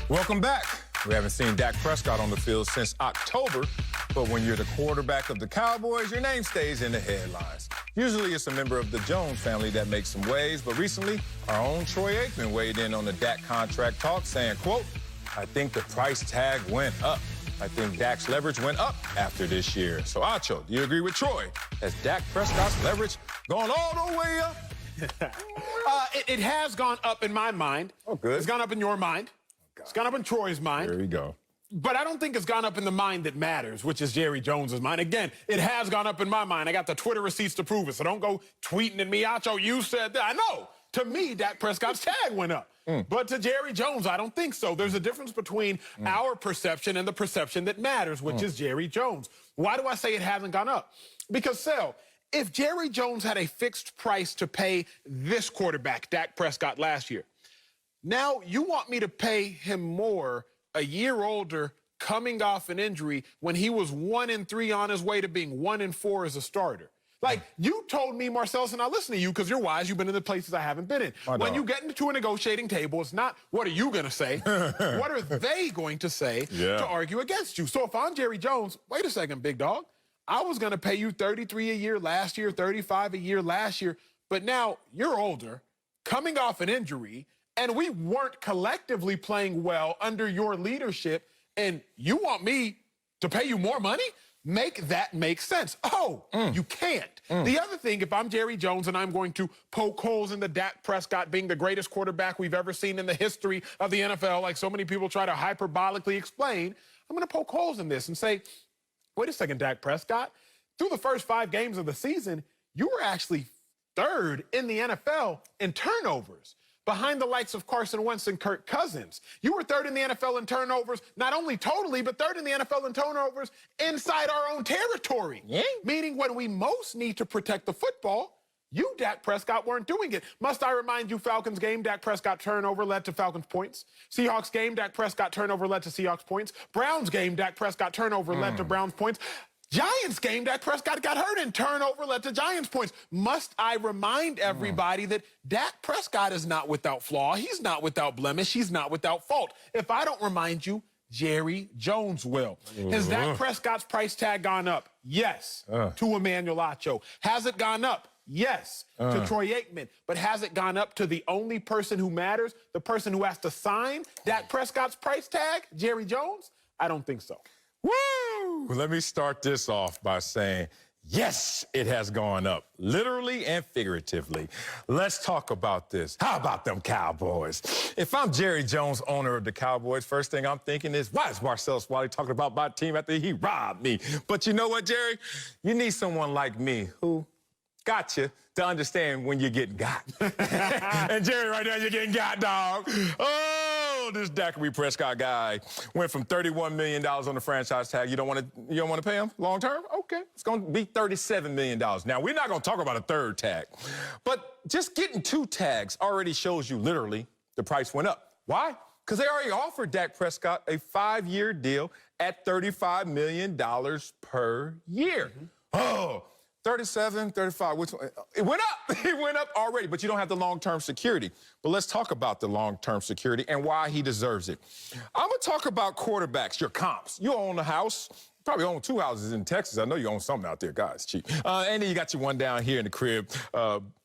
Welcome back. We haven't seen Dak Prescott on the field since October, but when you're the quarterback of the Cowboys, your name stays in the headlines. Usually it's a member of the Jones family that makes some waves, but recently our own Troy Aikman weighed in on the Dak contract talk, saying, quote, I think the price tag went up. I think Dak's leverage went up after this year. So, Acho, do you agree with Troy? Has Dak Prescott's leverage gone all the way up? It has gone up in my mind. Oh, good. It's gone up in your mind. It's gone up in Troy's mind. There we go. But I don't think it's gone up in the mind that matters, which is Jerry Jones's mind. Again, it has gone up in my mind. I got the Twitter receipts to prove it, so don't go tweeting at me, Acho, you said that. I know. To me, Dak Prescott's tag went up. But to Jerry Jones, I don't think so. There's a difference between our perception and the perception that matters, which is Jerry Jones. Why do I say it hasn't gone up? Because, Sel, if Jerry Jones had a fixed price to pay this quarterback, Dak Prescott, last year, now you want me to pay him more a year older, coming off an injury when he was 1-3 on his way to being 1-4 as a starter. Like, you told me, Marcellus, and I listen to you because you're wise. You've been in the places I haven't been in. When you get into a negotiating table, it's not, what are you going to say? What are they going to say to argue against you? So if I'm Jerry Jones, wait a second, big dog. I was going to pay you $33 a year last year, $35 a year last year, but now you're older, coming off an injury, and we weren't collectively playing well under your leadership, and you want me to pay you more money? Make that make sense. Oh, you can't. The other thing, if I'm Jerry Jones and I'm going to poke holes in the Dak Prescott being the greatest quarterback we've ever seen in the history of the NFL, like so many people try to hyperbolically explain, I'm going to poke holes in this and say, wait a second, Dak Prescott, through the first 5 games of the season, you were actually 3rd in the NFL in turnovers, behind the likes of Carson Wentz and Kirk Cousins. You were 3rd in the NFL in turnovers, not only totally, but 3rd in the NFL in turnovers inside our own territory. Meaning when we most need to protect the football, you, Dak Prescott, weren't doing it. Must I remind you, Falcons game, Dak Prescott turnover led to Falcons points. Seahawks game, Dak Prescott turnover led to Seahawks points. Browns game, Dak Prescott turnover led to Browns points. Giants game, Dak Prescott got hurt and turnover led to Giants points. Must I remind everybody that Dak Prescott is not without flaw. He's not without blemish. He's not without fault. If I don't remind you, Jerry Jones will. Has Dak Prescott's price tag gone up? Yes, to Emmanuel Acho. Has it gone up? Yes, to Troy Aikman. But has it gone up to the only person who matters, the person who has to sign Dak Prescott's price tag, Jerry Jones? I don't think so. Woo! Let me start this off by saying, yes, it has gone up, literally and figuratively. Let's talk about this. How about them Cowboys? If I'm Jerry Jones, owner of the Cowboys, first thing I'm thinking is, why is Marcellus Wiley talking about my team after he robbed me? But you know what, Jerry? You need someone like me who got you to understand when you're getting got. And Jerry, right now, you're getting got, dog. Oh, this Dak Prescott guy went from $31 million on the franchise tag. You don't want to pay him long term? Okay, it's going to be $37 million. Now, we're not going to talk about a third tag, but just getting 2 tags already shows you literally the price went up. Why? Because they already offered Dak Prescott a 5-year deal at $35 million per year. Oh, 37, 35, which one? It went up. It went up already, but you don't have the long-term security. But let's talk about the long-term security and why he deserves it. I'm going to talk about quarterbacks, your comps. You own a house. You probably own 2 houses in Texas. I know you own something out there, guys. Cheap. And then you got your one down here in the crib.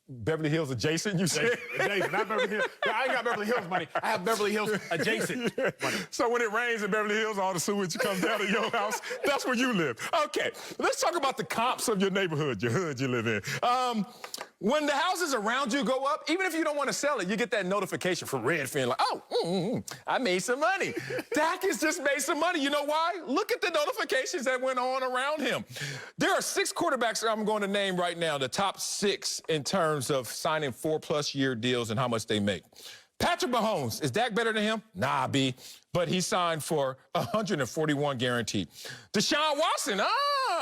Beverly Hills adjacent, you said? Adjacent, not Beverly Hills. I ain't got Beverly Hills money. I have Beverly Hills adjacent money. So when it rains in Beverly Hills, all the sewage comes down to your house. That's where you live. Okay, let's talk about the comps of your neighborhood, your hood you live in. When the houses around you go up, even if you don't want to sell it, you get that notification from Redfin, like, oh, I made some money. Dak has just made some money. You know why? Look at the notifications that went on around him. There are 6 quarterbacks that I'm going to name right now, the top 6 in terms of signing 4+ year deals and how much they make. Patrick Mahomes, is Dak better than him? Nah, B. But he signed for $141 guaranteed. Deshaun Watson,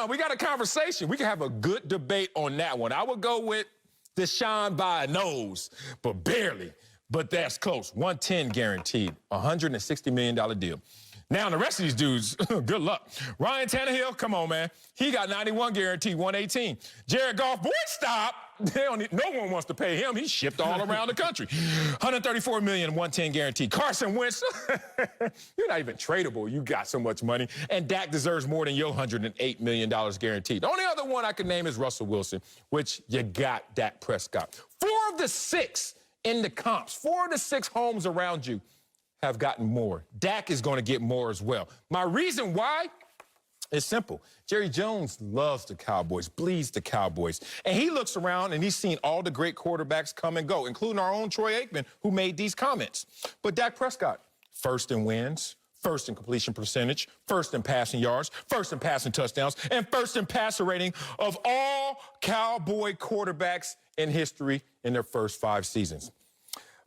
we got a conversation. We can have a good debate on that one. I would go with Deshaun by a nose, but barely. But that's close. $110 guaranteed, $160 million deal. Now, the rest of these dudes, good luck. Ryan Tannehill, come on, man. He got 91 guaranteed, 118. Jared Goff, boy, stop. No one wants to pay him. He's shipped all around the country. $134 million, 110 guaranteed. Carson Wentz, you're not even tradable. You got so much money. And Dak deserves more than your $108 million guaranteed. The only other one I can name is Russell Wilson, which you got Dak Prescott. 4 of the 6 in the comps, 4 of the 6 homes around you have gotten more. Dak is going to get more as well. My reason why is simple. Jerry Jones loves the Cowboys, bleeds the Cowboys. And he looks around and he's seen all the great quarterbacks come and go, including our own Troy Aikman, who made these comments. But Dak Prescott, first in wins, first in completion percentage, first in passing yards, first in passing touchdowns, and first in passer rating of all Cowboy quarterbacks in history in their first 5 seasons.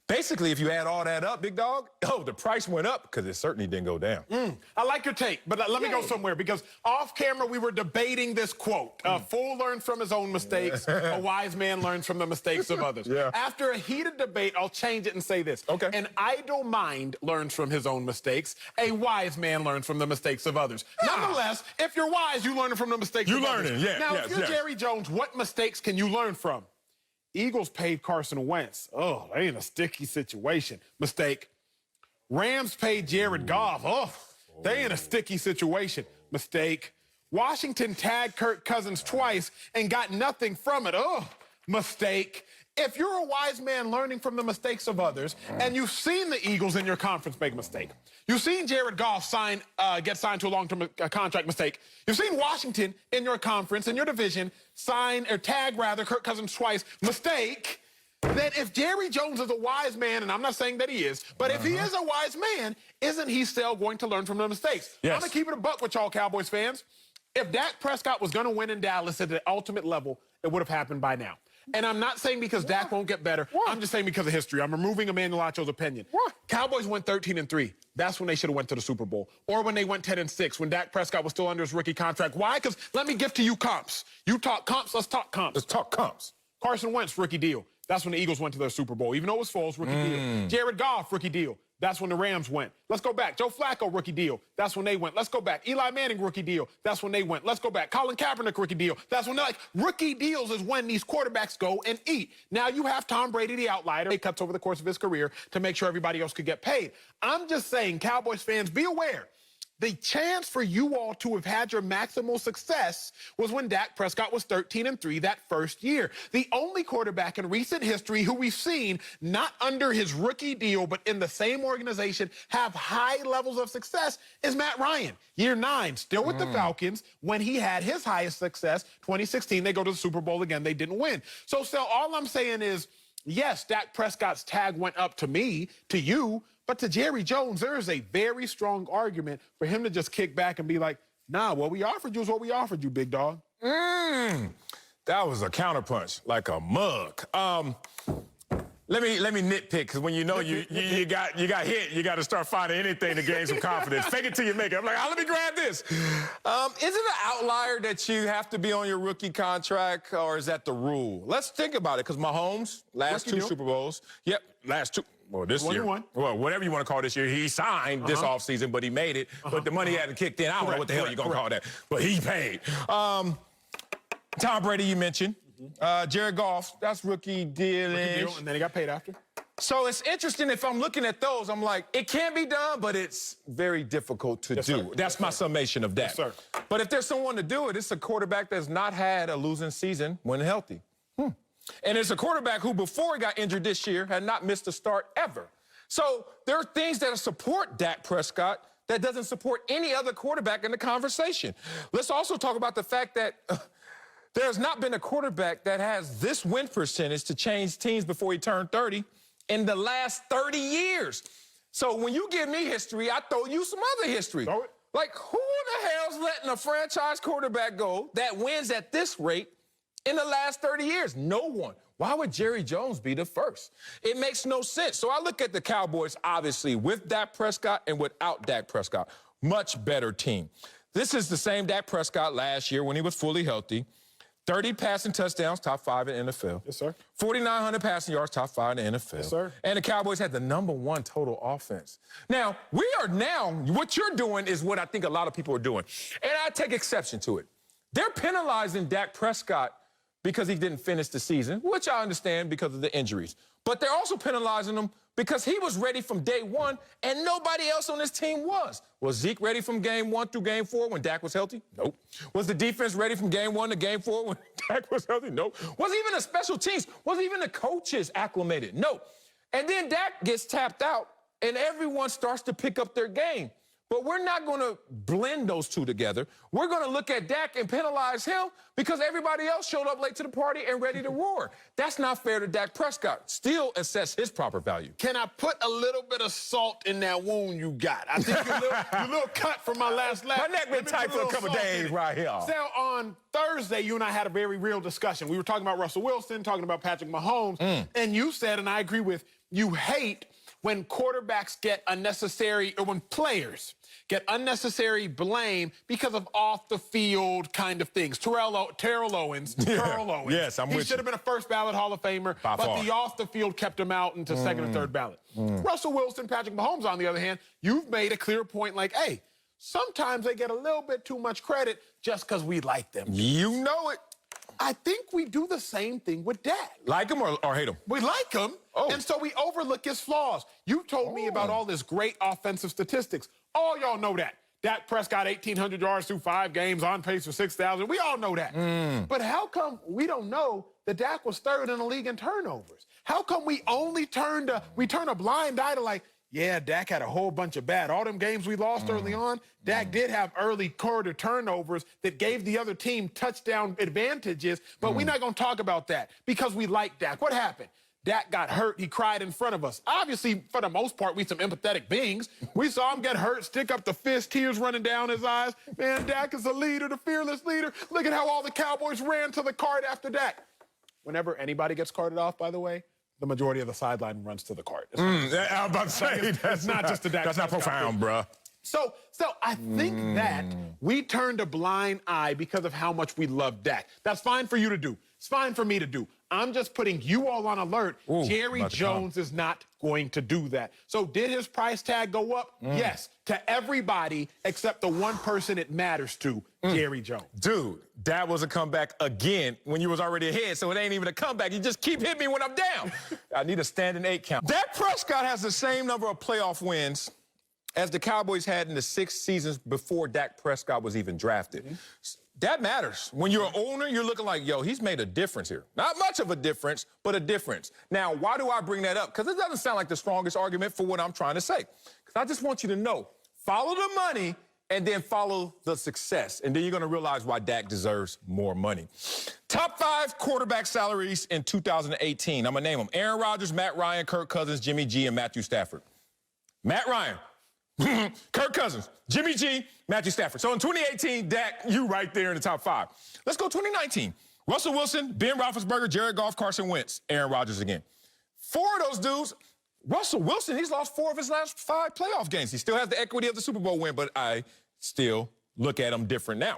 Basically, if you add all that up, big dog, the price went up because it certainly didn't go down. I like your take, but let me go somewhere, because off camera we were debating this quote. A fool learns from his own mistakes. A wise man learns from the mistakes of others. Yeah. After a heated debate, I'll change it and say this. Okay. An idle mind learns from his own mistakes. A wise man learns from the mistakes of others. Nonetheless, if you're wise, you learn from the mistakes of others. Learning, yeah. Now, yes, if you're yes. Jerry Jones, what mistakes can you learn from? Eagles paid Carson Wentz. Oh, they in a sticky situation. Mistake. Rams paid Jared Goff. Oh, they in a sticky situation. Mistake. Washington tagged Kirk Cousins twice and got nothing from it. Oh, mistake. If you're a wise man learning from the mistakes of others, and you've seen the Eagles in your conference make a mistake, you've seen Jared Goff get signed to a long-term contract, mistake. You've seen Washington in your conference, in your division, tag Kirk Cousins twice, mistake. Then if Jerry Jones is a wise man, and I'm not saying that he is, but if he is a wise man, isn't he still going to learn from the mistakes? Yes. I'm going to keep it a buck with y'all Cowboys fans. If Dak Prescott was going to win in Dallas at the ultimate level, it would have happened by now. And I'm not saying because Dak won't get better. I'm just saying because of history. I'm removing Emmanuel Acho's opinion. Cowboys went 13-3. That's when they should have went to the Super Bowl. Or when they went 10-6, when Dak Prescott was still under his rookie contract. Why? Because let me give to you comps. You talk comps, let's talk comps. Let's talk comps. Carson Wentz, rookie deal. That's when the Eagles went to their Super Bowl. Even though it was false, rookie deal. Jared Goff, rookie deal. That's when the Rams went. Let's go back. Joe Flacco, rookie deal. That's when they went. Let's go back. Eli Manning, rookie deal. That's when they went. Let's go back. Colin Kaepernick, rookie deal. That's when they're like, rookie deals is when these quarterbacks go and eat. Now you have Tom Brady, the outlier. He cuts over the course of his career to make sure everybody else could get paid. I'm just saying, Cowboys fans, be aware. The chance for you all to have had your maximal success was when Dak Prescott was 13-3 that first year. The only quarterback in recent history who we've seen, not under his rookie deal, but in the same organization, have high levels of success is Matt Ryan. Year 9, still with the Falcons, when he had his highest success, 2016, they go to the Super Bowl again, they didn't win. So all I'm saying is, yes, Dak Prescott's tag went up to me, to you, but to Jerry Jones, there is a very strong argument for him to just kick back and be like, nah, what we offered you is what we offered you, big dog. That was a counterpunch, like a mug. Let me nitpick, because when you know you got hit, you got to start finding anything to gain some confidence. Fake it till you make it. I'm like, let me grab this. Is it an outlier that you have to be on your rookie contract, or is that the rule? Let's think about it, because Mahomes, last two Super Bowls. Yep, last two. Well, this year. Well, whatever you want to call this year. He signed this offseason, but he made it. But the money hadn't kicked in. I don't know what the hell you're going to call that. But he paid. Tom Brady, you mentioned. Jared Goff, that's rookie deal. And then he got paid after. So it's interesting, if I'm looking at those, I'm like, it can be done, but it's very difficult to do. Sir. That's my summation of that. Yes, sir. But if there's someone to do it, it's a quarterback that's not had a losing season when healthy. And it's a quarterback who, before he got injured this year, had not missed a start ever. So there are things that support Dak Prescott that doesn't support any other quarterback in the conversation. Let's also talk about the fact that there's not been a quarterback that has this win percentage to change teams before he turned 30 in the last 30 years. So when you give me history, I throw you some other history. Like, who in the hell's letting a franchise quarterback go that wins at this rate in the last 30 years? No one. Why would Jerry Jones be the first? It makes no sense. So I look at the Cowboys, obviously, with Dak Prescott and without Dak Prescott. Much better team. This is the same Dak Prescott last year when he was fully healthy. 30 passing touchdowns, top 5 in the NFL. Yes, sir. 4,900 passing yards, top 5 in the NFL. Yes, sir. And the Cowboys had the #1 total offense. Now, what you're doing is what I think a lot of people are doing. And I take exception to it. They're penalizing Dak Prescott because he didn't finish the season, which I understand because of the injuries. But they're also penalizing him because he was ready from day one and nobody else on this team was. Was Zeke ready from game 1 through game 4 when Dak was healthy? Nope. Was the defense ready from game 1 to game 4 when Dak was healthy? Nope. Was even the special teams, was even the coaches acclimated? No. And then Dak gets tapped out and everyone starts to pick up their game. But we're not going to blend those two together. We're going to look at Dak and penalize him because everybody else showed up late to the party and ready to roar. That's not fair to Dak Prescott. Still assess his proper value. Can I put a little bit of salt in that wound you got? I think your little cut from my last laugh. My neck been tight for a couple days right here. So on Thursday, you and I had a very real discussion. We were talking about Russell Wilson, talking about Patrick Mahomes, and you said, and I agree with, you hate when quarterbacks get unnecessary, or when players get unnecessary blame because of off-the-field kind of things. Terrell Owens. Yes, I'm with you. He should have been a first ballot Hall of Famer, but the off-the-field kept him out into second or third ballot. Russell Wilson, Patrick Mahomes, on the other hand, you've made a clear point like, hey, sometimes they get a little bit too much credit just because we like them. You know it. I think we do the same thing with Dak. Like him or hate him? We like him, and so we overlook his flaws. You told me about all this great offensive statistics. All y'all know that. Dak Prescott, 1,800 yards through 5 games, on pace for 6,000. We all know that. But how come we don't know that Dak was third in the league in turnovers? How come we only turn a blind eye to like, yeah, Dak had a whole bunch of bad. All them games we lost early on, Dak did have early quarter turnovers that gave the other team touchdown advantages, but we're not going to talk about that because we like Dak. What happened? Dak got hurt. He cried in front of us. Obviously, for the most part, we some empathetic beings. We saw him get hurt, stick up the fist, tears running down his eyes. Man, Dak is a leader, the fearless leader. Look at how all the Cowboys ran to the cart after Dak. Whenever anybody gets carted off, by the way, the majority of the sideline runs to the cart. I was about to say, that's not just a Dak. That's not profound, bruh. So I think that we turned a blind eye because of how much we love Dak. That's fine for you to do. It's fine for me to do. I'm just putting you all on alert. Jerry Jones is not going to do that. So did his price tag go up? Yes, to everybody except the one person it matters to, Jerry Jones. Dude, that was a comeback again when you was already ahead, so it ain't even a comeback. You just keep hitting me when I'm down. I need a standing 8 count. Dak Prescott has the same number of playoff wins as the Cowboys had in the 6 seasons before Dak Prescott was even drafted. That matters. When you're an owner, you're looking like, yo, he's made a difference here. Not much of a difference, but a difference. Now, why do I bring that up? Because it doesn't sound like the strongest argument for what I'm trying to say. Because I just want you to know, follow the money and then follow the success. And then you're going to realize why Dak deserves more money. Top 5 quarterback salaries in 2018. I'm going to name them. Aaron Rodgers, Matt Ryan, Kirk Cousins, Jimmy G, and Matthew Stafford. Matt Ryan. Kirk Cousins, Jimmy G, Matthew Stafford. So in 2018, Dak, you right there in the top 5. Let's go 2019. Russell Wilson, Ben Roethlisberger, Jared Goff, Carson Wentz, Aaron Rodgers again. 4 of those dudes, Russell Wilson, he's lost 4 of his last 5 playoff games. He still has the equity of the Super Bowl win, but I still look at him different now.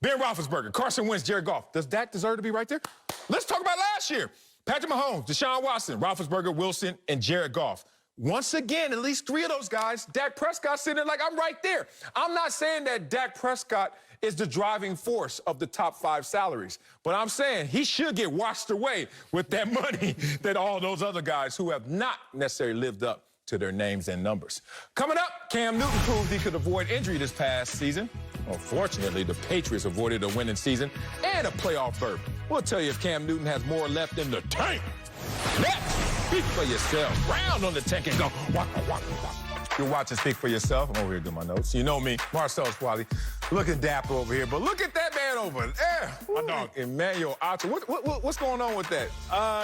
Ben Roethlisberger, Carson Wentz, Jared Goff. Does Dak deserve to be right there? Let's talk about last year. Patrick Mahomes, Deshaun Watson, Roethlisberger, Wilson, and Jared Goff. Once again, at least 3 of those guys, Dak Prescott sitting there like, I'm right there. I'm not saying that Dak Prescott is the driving force of the top 5 salaries, but I'm saying he should get washed away with that money that all those other guys who have not necessarily lived up to their names and numbers. Coming up, Cam Newton proved he could avoid injury this past season. Unfortunately, the Patriots avoided a winning season and a playoff berth. We'll tell you if Cam Newton has more left in the tank. Next. Speak for yourself. Round on the tank and go. Waka, waka, waka. You're watching Speak for Yourself. I'm over here doing my notes. You know me, Marcel Squally, looking dapper over here. But look at that man over there. My dog, Emmanuel Otter. What's going on with that?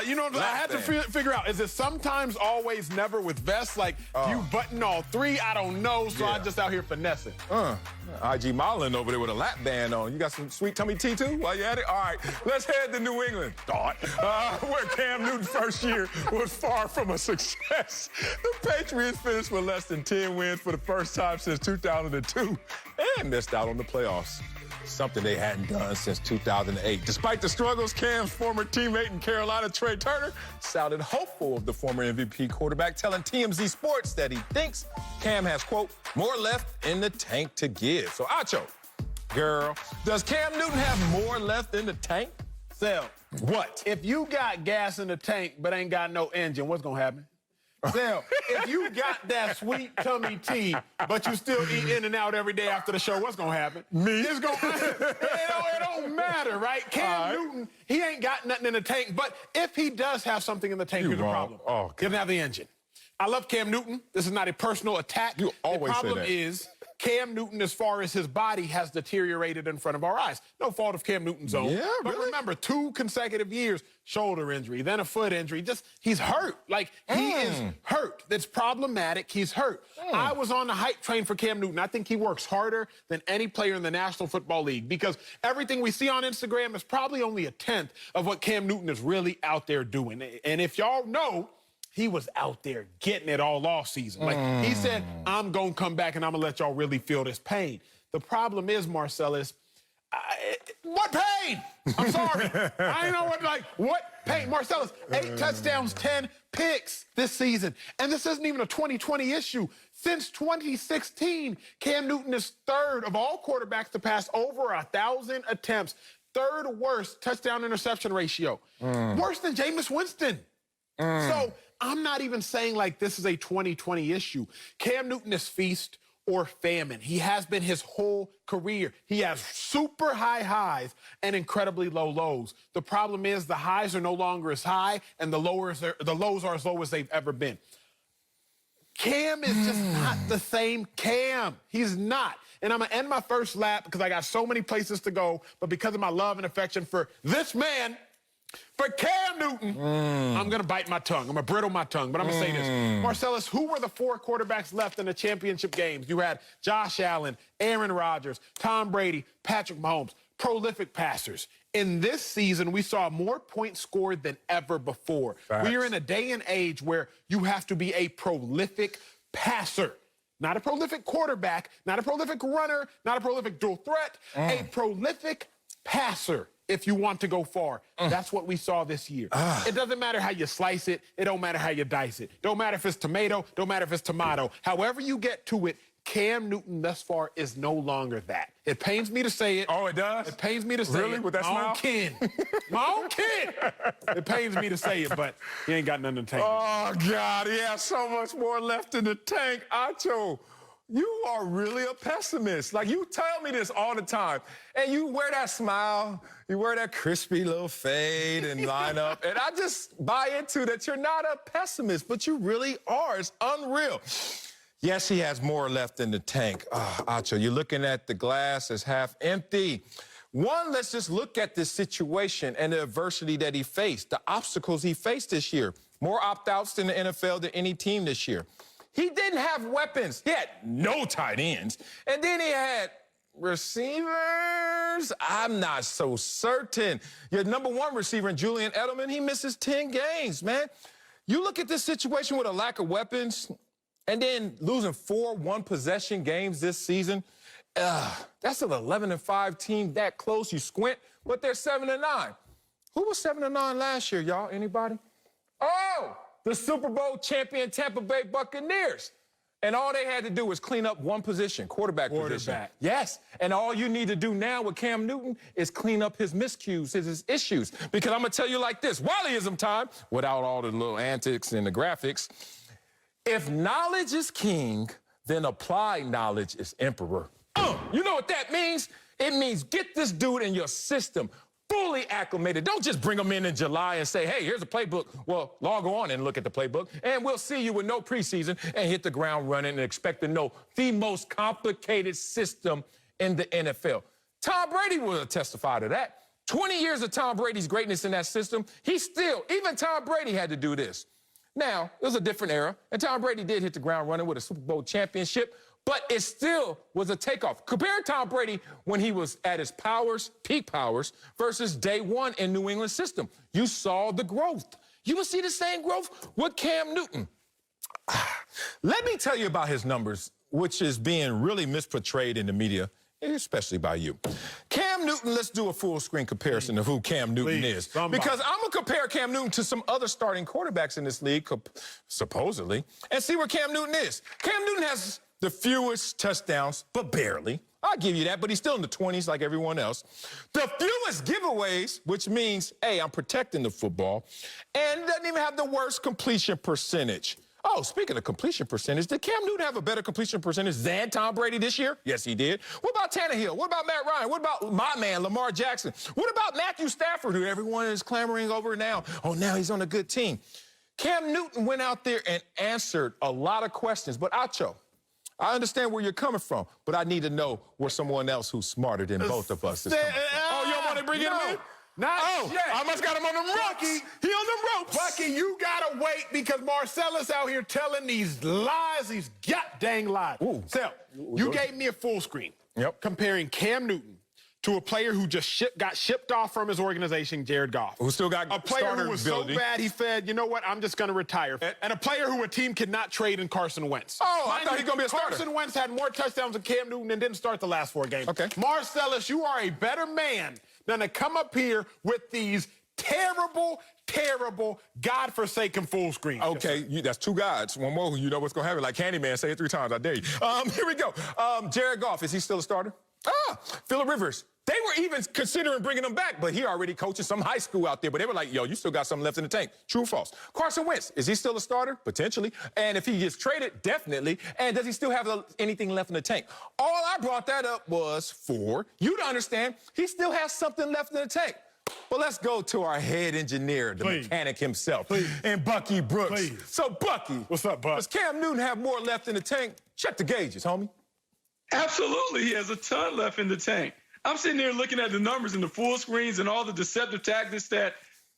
You know, I had to figure out, is it sometimes, always, never with vests? Like, you button all 3? I don't know, so I'm just out here finessing. IG modeling over there with a lap band on. You got some sweet tummy tea, too, while you're at it? All right, let's head to New England. Where Cam Newton's first year was far from a success. The Patriots finished with less than 10 wins for the first time since 2002 and missed out on the playoffs, something they hadn't done since 2008. Despite the struggles, Cam's former teammate in Carolina, Trey Turner, sounded hopeful of the former MVP quarterback, telling TMZ Sports that he thinks Cam has, quote, more left in the tank to give. So, Acho, girl, does Cam Newton have more left in the tank? Sel, what? If you got gas in the tank but ain't got no engine, what's going to happen? Sel, if you got that sweet tummy tea, but you still eat in and out every day after the show, what's going to happen? Me? It's going to it don't matter, right? Cam Newton, he ain't got nothing in the tank, but if he does have something in the tank, here's the problem. Oh, he doesn't have the engine. I love Cam Newton. This is not a personal attack. You always say The problem that. is Cam Newton, as far as his body, has deteriorated in front of our eyes. No fault of Cam Newton's own. Yeah, but really? remember, 2 consecutive years, shoulder injury, then a foot injury. He's hurt. Like, he is hurt. That's problematic. He's hurt. I was on the hype train for Cam Newton. I think he works harder than any player in the National Football League because everything we see on Instagram is probably only a tenth of what Cam Newton is really out there doing. And if y'all know, he was out there getting it all off season. Like, he said, I'm going to come back and I'm going to let y'all really feel this pain. The problem is, Marcellus, what pain? I'm sorry. I know what pain? Marcellus, 8 touchdowns, 10 picks this season. And this isn't even a 2020 issue. Since 2016, Cam Newton is 3rd of all quarterbacks to pass over 1,000 attempts. 3rd worst touchdown interception ratio. Worse than Jameis Winston. So I'm not even saying like this is a 2020 issue. Cam Newton is feast or famine. He has been his whole career. He has super high highs and incredibly low lows. The problem is the highs are no longer as high and the lows are as low as they've ever been. Cam is just not the same Cam. He's not. And I'm going to end my first lap because I got so many places to go, but because of my love and affection for this man, for Cam Newton, I'm going to bite my tongue. I'm going to brittle my tongue, but I'm going to say this. Marcellus, who were the 4 quarterbacks left in the championship games? You had Josh Allen, Aaron Rodgers, Tom Brady, Patrick Mahomes, prolific passers. In this season, we saw more points scored than ever before. Facts. We are in a day and age where you have to be a prolific passer. Not a prolific quarterback, not a prolific runner, not a prolific dual threat, a prolific passer. If you want to go far. That's what we saw this year. It doesn't matter how you slice it. It don't matter how you dice it. Don't matter if it's tomato. Don't matter if it's tomato. However you get to it, Cam Newton thus far is no longer that. It pains me to say it. Oh, it does? It pains me to say Really? it. With that my smile? own kid. My own kid. It pains me to say it, but he ain't got nothing to take. Oh, God, he has so much more left in the tank. Acho, you are really a pessimist. Like, you tell me this all the time. And you wear that smile, you wear that crispy little fade and line up. And I just buy into that you're not a pessimist, but you really are. It's unreal. Yes, he has more left in the tank. Acho, you're looking at the glass as half empty. One, let's just look at this situation and the adversity that he faced, the obstacles he faced this year. More opt-outs in the NFL than any team this year. He didn't have weapons. He had no tight ends. And then he had receivers. I'm not so certain. Your number 1 receiver, Julian Edelman, he misses 10 games, man. You look at this situation with a lack of weapons and then losing 4 one-possession games this season. That's an 11-5 team that close. You squint, but they're 7-9. Who was 7-9 last year, y'all? Anybody? Oh! The Super Bowl champion Tampa Bay Buccaneers. And all they had to do was clean up one position, quarterback position. Yes. And all you need to do now with Cam Newton is clean up his miscues, his issues. Because I'm going to tell you like this, Wallyism time, without all the little antics and the graphics. If knowledge is king, then applied knowledge is emperor. You know what that means? It means get this dude in your system. Fully acclimated. Don't just bring them in July and say, hey, here's a playbook. Well, log on and look at the playbook, and we'll see you with no preseason and hit the ground running and expect to know the most complicated system in the NFL. Tom Brady will testify to that. 20 years of Tom Brady's greatness in that system, even Tom Brady had to do this. Now, it was a different era, and Tom Brady did hit the ground running with a Super Bowl championship, but it still was a takeoff. Compare Tom Brady when he was at his powers, peak powers, versus day one in New England system. You saw the growth. You will see the same growth with Cam Newton. Let me tell you about his numbers, which is being really misportrayed in the media, especially by you. Cam Newton, let's do a full screen comparison of who Cam Newton is. Because I'm going to compare Cam Newton to some other starting quarterbacks in this league, supposedly, and see where Cam Newton is. Cam Newton has the fewest touchdowns, but barely. I'll give you that, but he's still in the 20s like everyone else. The fewest giveaways, which means, hey, I'm protecting the football, and doesn't even have the worst completion percentage. Oh, speaking of completion percentage, did Cam Newton have a better completion percentage than Tom Brady this year? Yes, he did. What about Tannehill? What about Matt Ryan? What about my man, Lamar Jackson? What about Matthew Stafford, who everyone is clamoring over now? Oh, now he's on a good team. Cam Newton went out there and answered a lot of questions. But, Acho, I understand where you're coming from, but I need to know where someone else who's smarter than both of us is coming from. Oh, you don't want to bring him in? Not yet. I must got him on them ropes. He on them ropes. Bucky, you gotta wait because Marcellus out here telling these lies, these dang lies. Ooh. So, you gave me a full screen comparing Cam Newton to a player who just got shipped off from his organization, Jared Goff. Who still got a player who was so bad he said, you know what, I'm just going to retire. And a player who a team could not trade in Carson Wentz. Oh, I thought he was going to be a starter. Carson Wentz had more touchdowns than Cam Newton and didn't start the last 4 games. Okay. Marcellus, you are a better man than to come up here with these terrible, godforsaken full screens. Okay, that's 2 gods. One more, you know what's going to happen. Like Candyman, say it 3 times. I dare you. Here we go. Jared Goff, is he still a starter? Phillip Rivers. They were even considering bringing him back, but he already coaches some high school out there. But they were like, yo, you still got something left in the tank. True or false? Carson Wentz, is he still a starter? Potentially. And if he gets traded, definitely. And does he still have anything left in the tank? All I brought that up was for you to understand he still has something left in the tank. But let's go to our head engineer, the mechanic himself, and Bucky Brooks. So, Bucky. What's up, Buck? Does Cam Newton have more left in the tank? Check the gauges, homie. Absolutely, he has a ton left in the tank. I'm sitting there looking at the numbers and the full screens and all the deceptive tactics that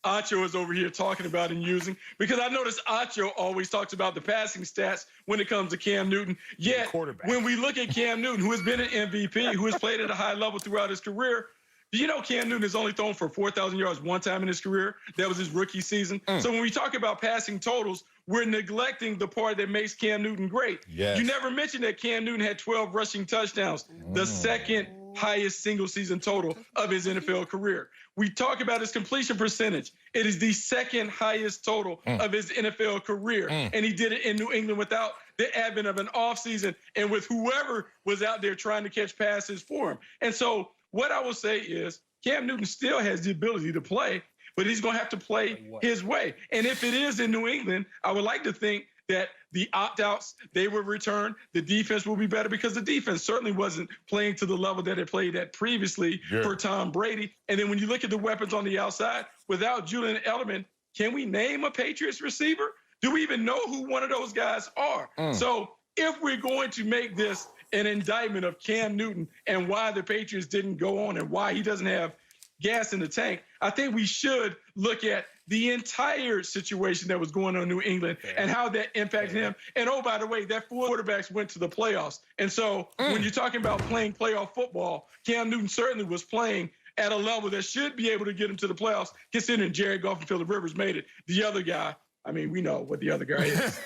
Acho is over here talking about and using, because I noticed Acho always talks about the passing stats when it comes to Cam Newton. Yet, when we look at Cam Newton, who has been an MVP, who has played at a high level throughout his career, do you know Cam Newton has only thrown for 4,000 yards 1 time in his career? That was his rookie season. So when we talk about passing totals, we're neglecting the part that makes Cam Newton great. Yes. You never mentioned that Cam Newton had 12 rushing touchdowns, the second highest single season total of his NFL career. We talk about his completion percentage. It is the second highest total of his NFL career. And he did it in New England without the advent of an offseason and with whoever was out there trying to catch passes for him. And so what I will say is Cam Newton still has the ability to play, but he's going to have to play his way. And if it is in New England, I would like to think that the opt-outs, they will return. The defense will be better because the defense certainly wasn't playing to the level that it played at previously for Tom Brady. And then when you look at the weapons on the outside, without Julian Edelman, can we name a Patriots receiver? Do we even know who one of those guys are? So if we're going to make this an indictment of Cam Newton and why the Patriots didn't go on and why he doesn't have gas in the tank, I think we should look at the entire situation that was going on in New England and how that impacted him. And oh, by the way, that 4 quarterbacks went to the playoffs. And so when you're talking about playing playoff football, Cam Newton certainly was playing at a level that should be able to get him to the playoffs, considering Jared Goff and Phillip Rivers made it. The other guy, I mean, we know what the other guy is.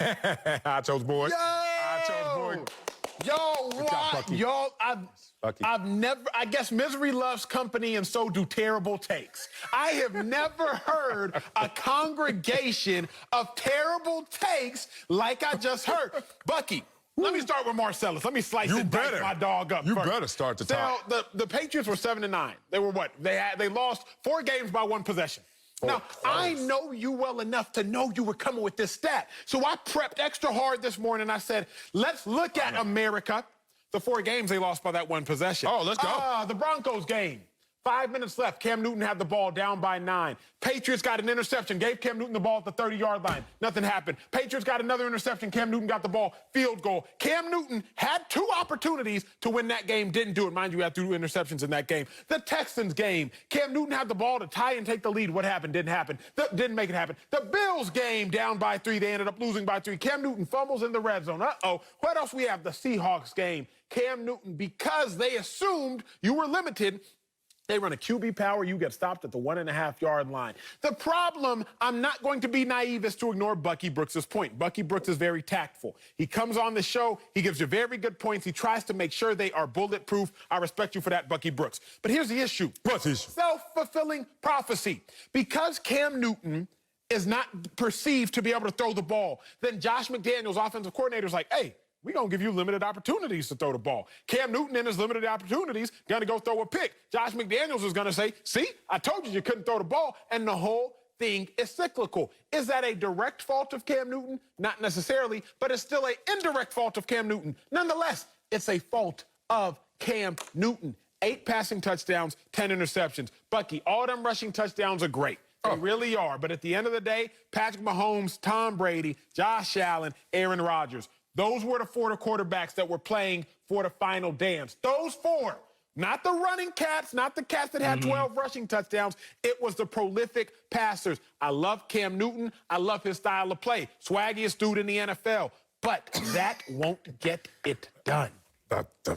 I chose boy. I chose boy. I've never, I guess misery loves company and so do terrible takes. I have never heard a congregation of terrible takes like I just heard. Bucky, let me start with Marcellus. Let me slice my dog up. You better start the top. The Patriots were 7-9. They were what? They lost 4 games by 1 possession. Now, I know you well enough to know you were coming with this stat. So I prepped extra hard this morning. I said, let's look at America. The 4 games they lost by that 1 possession. Oh, let's go. The Broncos game. 5 minutes left. Cam Newton had the ball down by 9. Patriots got an interception. Gave Cam Newton the ball at the 30-yard line. Nothing happened. Patriots got another interception. Cam Newton got the ball. Field goal. Cam Newton had 2 opportunities to win that game. Didn't do it. Mind you, he had 2 interceptions in that game. The Texans game. Cam Newton had the ball to tie and take the lead. What happened? Didn't happen. Didn't make it happen. The Bills game, down by 3. They ended up losing by 3. Cam Newton fumbles in the red zone. Uh-oh. What else we have? The Seahawks game. Cam Newton, because they assumed you were limited, they run a QB power, you get stopped at the 1.5-yard line. The problem, I'm not going to be naive, is to ignore Bucky Brooks' point. Bucky Brooks is very tactful. He comes on the show, he gives you very good points, he tries to make sure they are bulletproof. I respect you for that, Bucky Brooks. But here's the issue. What's the issue? Self-fulfilling prophecy. Because Cam Newton is not perceived to be able to throw the ball, then Josh McDaniels, offensive coordinator, is like, hey, we're going to give you limited opportunities to throw the ball. Cam Newton in his limited opportunities going to go throw a pick. Josh McDaniels is going to say, see, I told you couldn't throw the ball, and the whole thing is cyclical. Is that a direct fault of Cam Newton? Not necessarily, but it's still an indirect fault of Cam Newton. Nonetheless, it's a fault of Cam Newton. 8 passing touchdowns, 10 interceptions. Bucky, all them rushing touchdowns are great. They really are. But at the end of the day, Patrick Mahomes, Tom Brady, Josh Allen, Aaron Rodgers, those were the 4 quarterbacks that were playing for the final dance. Those 4. Not the running cats, not the cats that had 12 rushing touchdowns. It was the prolific passers. I love Cam Newton. I love his style of play. Swaggiest dude in the NFL. But that won't get it done.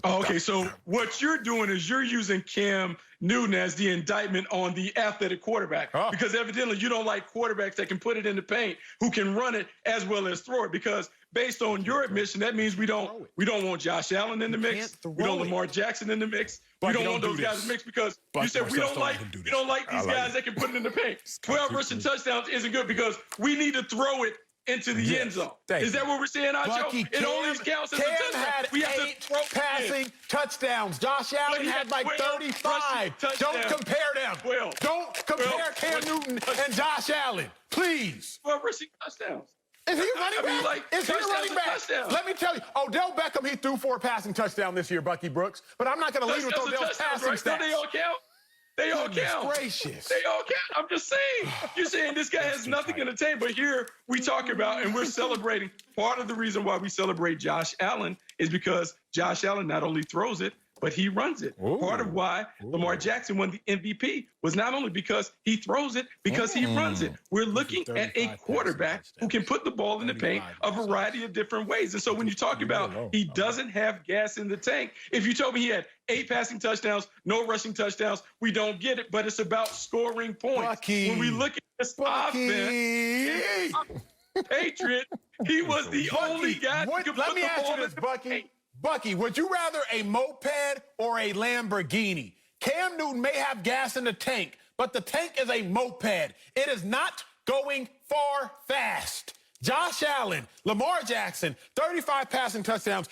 Okay, so what you're doing is you're using Cam Newton as the indictment on the athletic quarterback because evidently you don't like quarterbacks that can put it in the paint, who can run it as well as throw it. Because based on your admission, that means we don't want Josh Allen in the mix. We don't Lamar Jackson in the mix. We don't want those guys in the mix because you said we don't like these guys that can put it in the paint. 12 rushing touchdowns isn't good because we need to throw it into the end zone. Is that what we're saying, Acho? It only counts as a touchdown. Had we have 8 to throw passing touchdowns. Josh Allen had like 35. Don't compare them. Don't compare Cam Newton and Josh Allen, please. 12 rushing touchdowns. Is he running back? Is he running back? Touchdown. Let me tell you, Odell Beckham, he threw 4 passing touchdowns this year, Bucky Brooks. But I'm not going to lead with Odell's passing stats. They all count. They all count. Gracious. They all count. I'm just saying. You're saying this guy has nothing in the tank, but here we talk about and we're celebrating. Part of the reason why we celebrate Josh Allen is because Josh Allen not only throws it, but he runs it. Part of why Lamar Jackson won the MVP was not only because he throws it, because he runs it. We're looking at a quarterback who can put the ball in the paint a variety of different ways. And so when you talk about he doesn't have gas in the tank, if you told me he had 8 passing touchdowns, no rushing touchdowns, we don't get it. But it's about scoring points. When we look at this offense, Patriot, he was the only guy who could put the ball in the paint. Bucky, would you rather a moped or a Lamborghini? Cam Newton may have gas in the tank, but the tank is a moped. It is not going far fast. Josh Allen, Lamar Jackson, 35 passing touchdowns,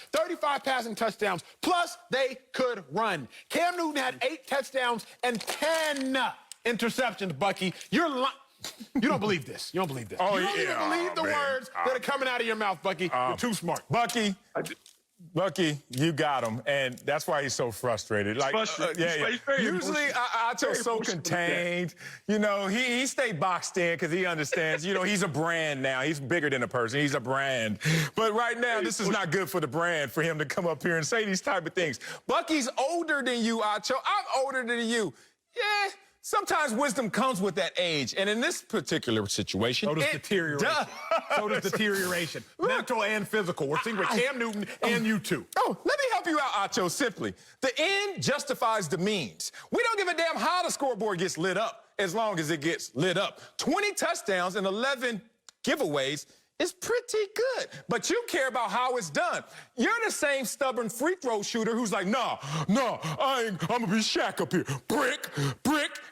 plus they could run. Cam Newton had 8 touchdowns and 10 interceptions, Bucky. You don't believe this. You don't believe this. You don't even believe the words that are coming out of your mouth, Bucky. You're too smart. Bucky, you got him, and that's why he's so frustrated. Like, usually Acho's so contained. You know, he stayed boxed in because he understands. You know, he's a brand now. He's bigger than a person. He's a brand. But right now, this is not good for the brand for him to come up here and say these type of things. Bucky's older than you, Acho. I'm older than you. Yeah. Sometimes wisdom comes with that age, and in this particular situation, so does deterioration. So does deterioration, mental and physical. We're seeing with Cam Newton and you too. Oh, let me help you out, Acho, simply. The end justifies the means. We don't give a damn how the scoreboard gets lit up as long as it gets lit up. 20 touchdowns and 11 giveaways is pretty good, but you care about how it's done. You're the same stubborn free throw shooter who's like, I'm gonna be Shaq up here. Brick.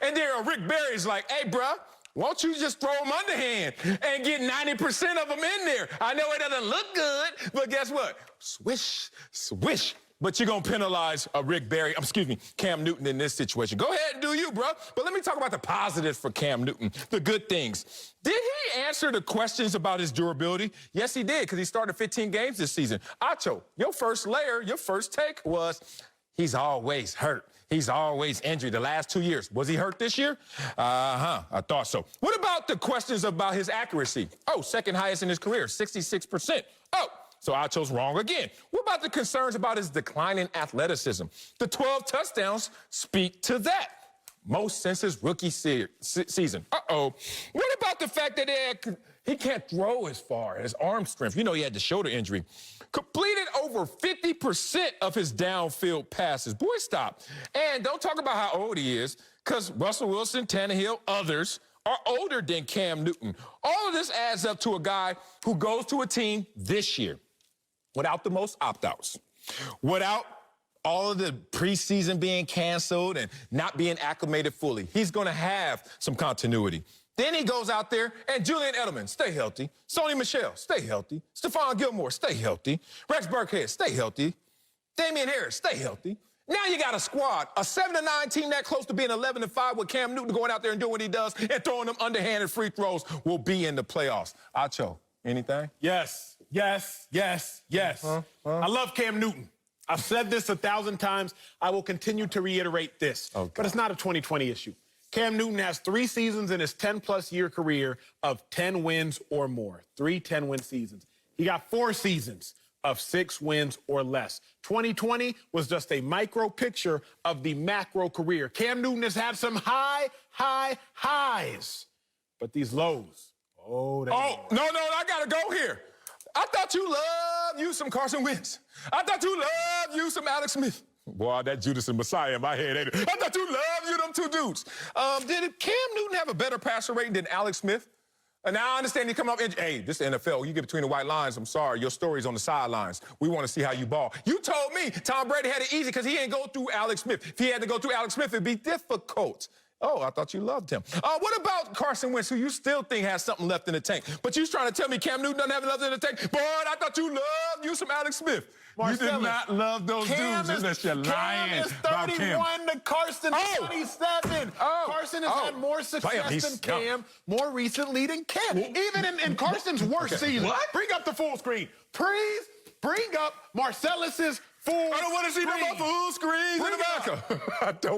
And there Rick Barry's like, hey, bruh, won't you just throw them underhand and get 90% of them in there? I know it doesn't look good, but guess what? Swish. But you're going to penalize Cam Newton in this situation. Go ahead and do you, bro. But let me talk about the positives for Cam Newton, the good things. Did he answer the questions about his durability? Yes, he did, because he started 15 games this season. Acho, your first take was, he's always hurt. He's always injured the last 2 years. Was he hurt this year? I thought so. What about the questions about his accuracy? Oh, second highest in his career, 66%. Oh, so Acho's wrong again. What about the concerns about his declining athleticism? The 12 touchdowns speak to that. Most since his rookie season. What about the fact that he can't throw as far, his arm strength? You know he had the shoulder injury. Completed over 50% of his downfield passes. Boy, stop. And don't talk about how old he is, because Russell Wilson, Tannehill, others are older than Cam Newton. All of this adds up to a guy who goes to a team this year without the most opt-outs, without all of the preseason being canceled and not being acclimated fully. He's going to have some continuity. Then he goes out there, and Julian Edelman, stay healthy. Sony Michel, stay healthy. Stephon Gilmore, stay healthy. Rex Burkhead, stay healthy. Damian Harris, stay healthy. Now you got a squad, a 7-9 team that close to being 11-5 with Cam Newton going out there and doing what he does and throwing them underhanded free throws will be in the playoffs. Acho, anything? Yes. I love Cam Newton. I've said this 1,000 times. I will continue to reiterate this. Okay. But it's not a 2020 issue. Cam Newton has 3 seasons in his 10-plus year career of 10 wins or more. 3 10-win seasons. He got 4 seasons of 6 wins or less. 2020 was just a micro picture of the macro career. Cam Newton has had some highs, but these lows, no, I gotta go here. I thought you loved you some Carson Wentz. I thought you loved you some Alex Smith. Boy, that Judas and Messiah in my head, ain't it? I thought you loved you them 2 dudes. Did Cam Newton have a better passer rating than Alex Smith? And now I understand you come up, hey, this is the NFL. You get between the white lines. I'm sorry. Your story's on the sidelines. We want to see how you ball. You told me Tom Brady had it easy because he didn't go through Alex Smith. If he had to go through Alex Smith, it'd be difficult. Oh, I thought you loved him. What about Carson Wentz, who you still think has something left in the tank? But you're trying to tell me Cam Newton doesn't have enough in the tank? Boy, I thought you loved you some Alex Smith. Marcellus, you did not love those dudes unless you're lying. Cam is 31 to Carson 27. Carson has had more success than Cam, more recently than Cam. Even in Carson's worst season. What? Bring up the full screen. Please bring up Marcellus's full screen. I don't want to see no full screens in America.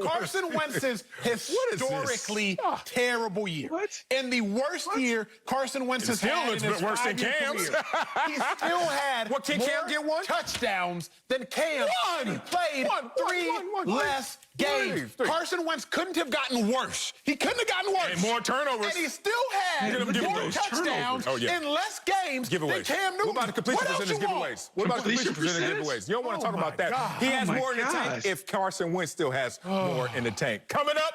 Carson Wentz's historically terrible year. What? In the worst year Carson Wentz has had in his worse than 5-year Cam's. career. He still had What, can Cam get one? touchdowns than Cam. One. He played three less games. Three. Carson Wentz couldn't have gotten worse. He couldn't have gotten worse. And more turnovers. And he still had Look at him more giveaways. touchdowns in less games than Cam Newton. What about the completion else percentage you want? giveaways? What about the completion percentage giveaways? You don't want to talk about that. God. He has more in the tank if Carson Wentz still has more in the tank. Coming up,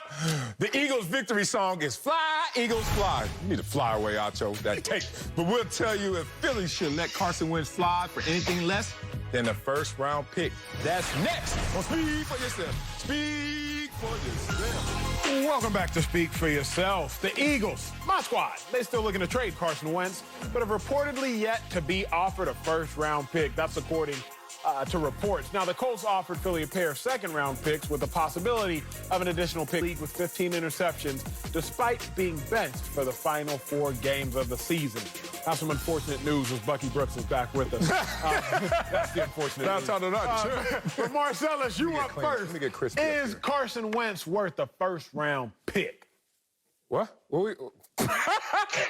the Eagles' victory song is Fly, Eagles, Fly. You need to fly away, Acho, that take. But we'll tell you if Philly should let Carson Wentz fly for anything less than a first-round pick. That's next on Speak for Yourself. Speak for Yourself. Welcome back to Speak for Yourself. The Eagles, my squad, they still looking to trade Carson Wentz, but have reportedly yet to be offered a first-round pick. That's according to reports. Now, the Colts offered Philly a pair of second-round picks with the possibility of an additional pick with 15 interceptions, despite being benched for the final 4 games of the season. Now, some unfortunate news as Bucky Brooks is back with us. That's the unfortunate news. But Marcellus, you up first. Let me get Chris. Is Carson Wentz worth a first-round pick? What?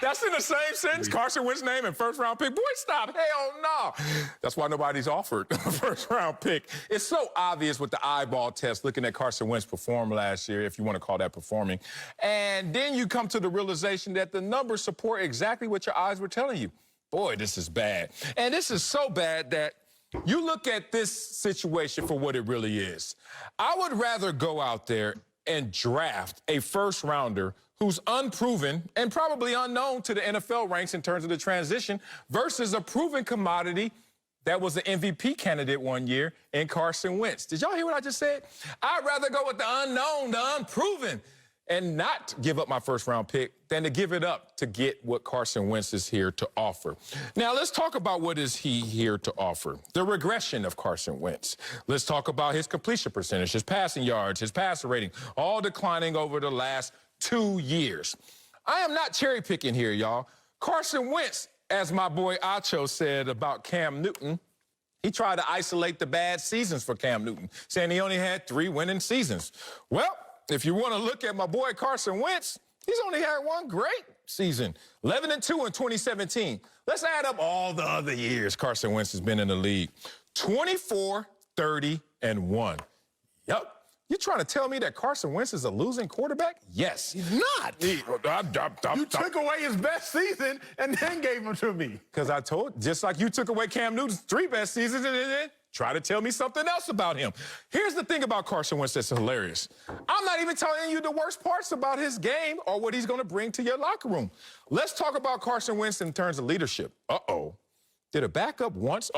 That's in the same sentence, Carson Wentz's name and first-round pick. Boy, stop. Hell no. That's why nobody's offered a first-round pick. It's so obvious with the eyeball test looking at Carson Wentz perform last year, if you want to call that performing. And then you come to the realization that the numbers support exactly what your eyes were telling you. Boy, this is bad. And this is so bad that you look at this situation for what it really is. I would rather go out there and draft a first-rounder who's unproven and probably unknown to the NFL ranks in terms of the transition versus a proven commodity that was an MVP candidate one year in Carson Wentz. Did y'all hear what I just said? I'd rather go with the unknown, the unproven, and not give up my first-round pick than to give it up to get what Carson Wentz is here to offer. Now, let's talk about what is he here to offer. The regression of Carson Wentz. Let's talk about his completion percentage, his passing yards, his passer rating, all declining over the last 2 years. I am not cherry-picking here, y'all. Carson Wentz, as my boy Acho said about Cam Newton, he tried to isolate the bad seasons for Cam Newton, saying he only had 3 winning seasons. Well, if you want to look at my boy Carson Wentz, he's only had 1 great season, 11-2 in 2017. Let's add up all the other years Carson Wentz has been in the league. 24, 30, and 1. Yup. You trying to tell me that Carson Wentz is a losing quarterback? Yes. He's not. You took away his best season and then gave him to me. Because I told, just like you took away Cam Newton's 3 best seasons and then try to tell me something else about him. Here's the thing about Carson Wentz that's hilarious. I'm not even telling you the worst parts about his game or what he's going to bring to your locker room. Let's talk about Carson Wentz in terms of leadership. Uh-oh. Did a backup once,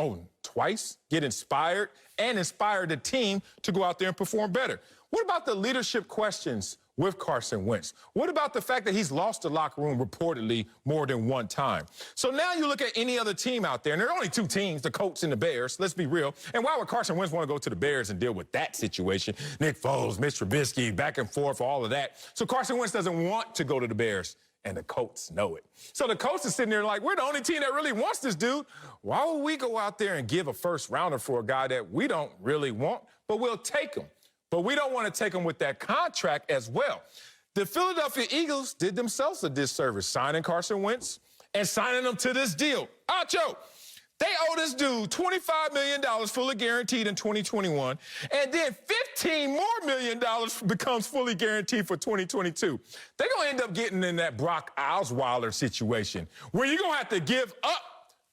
twice, get inspired and inspire the team to go out there and perform better? What about the leadership questions with Carson Wentz? What about the fact that he's lost the locker room reportedly more than 1 time? So now you look at any other team out there, and there are only 2 teams, the Colts and the Bears. Let's be real. And why would Carson Wentz want to go to the Bears and deal with that situation? Nick Foles, Mitch Trubisky, back and forth, all of that. So Carson Wentz doesn't want to go to the Bears. And the Colts know it. So the Colts are sitting there like, we're the only team that really wants this dude. Why would we go out there and give a first-rounder for a guy that we don't really want, but we'll take him? But we don't want to take him with that contract as well. The Philadelphia Eagles did themselves a disservice signing Carson Wentz and signing him to this deal. Acho, they owe this dude $25 million fully guaranteed in 2021, and then $15 million becomes fully guaranteed for 2022. They're going to end up getting in that Brock Osweiler situation where you're going to have to give up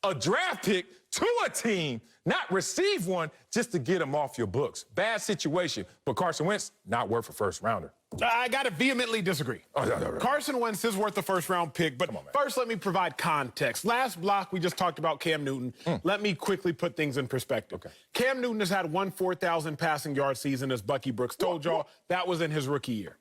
a draft pick to a team, not receive one just to get them off your books. Bad situation, but Carson Wentz, not worth a first rounder. I got to vehemently disagree. Carson Wentz is worth the first-round pick, but first let me provide context. Last block, we just talked about Cam Newton. Let me quickly put things in perspective. Okay. Cam Newton has had one 4,000 passing yard season, as Bucky Brooks told y'all. That was in his rookie year.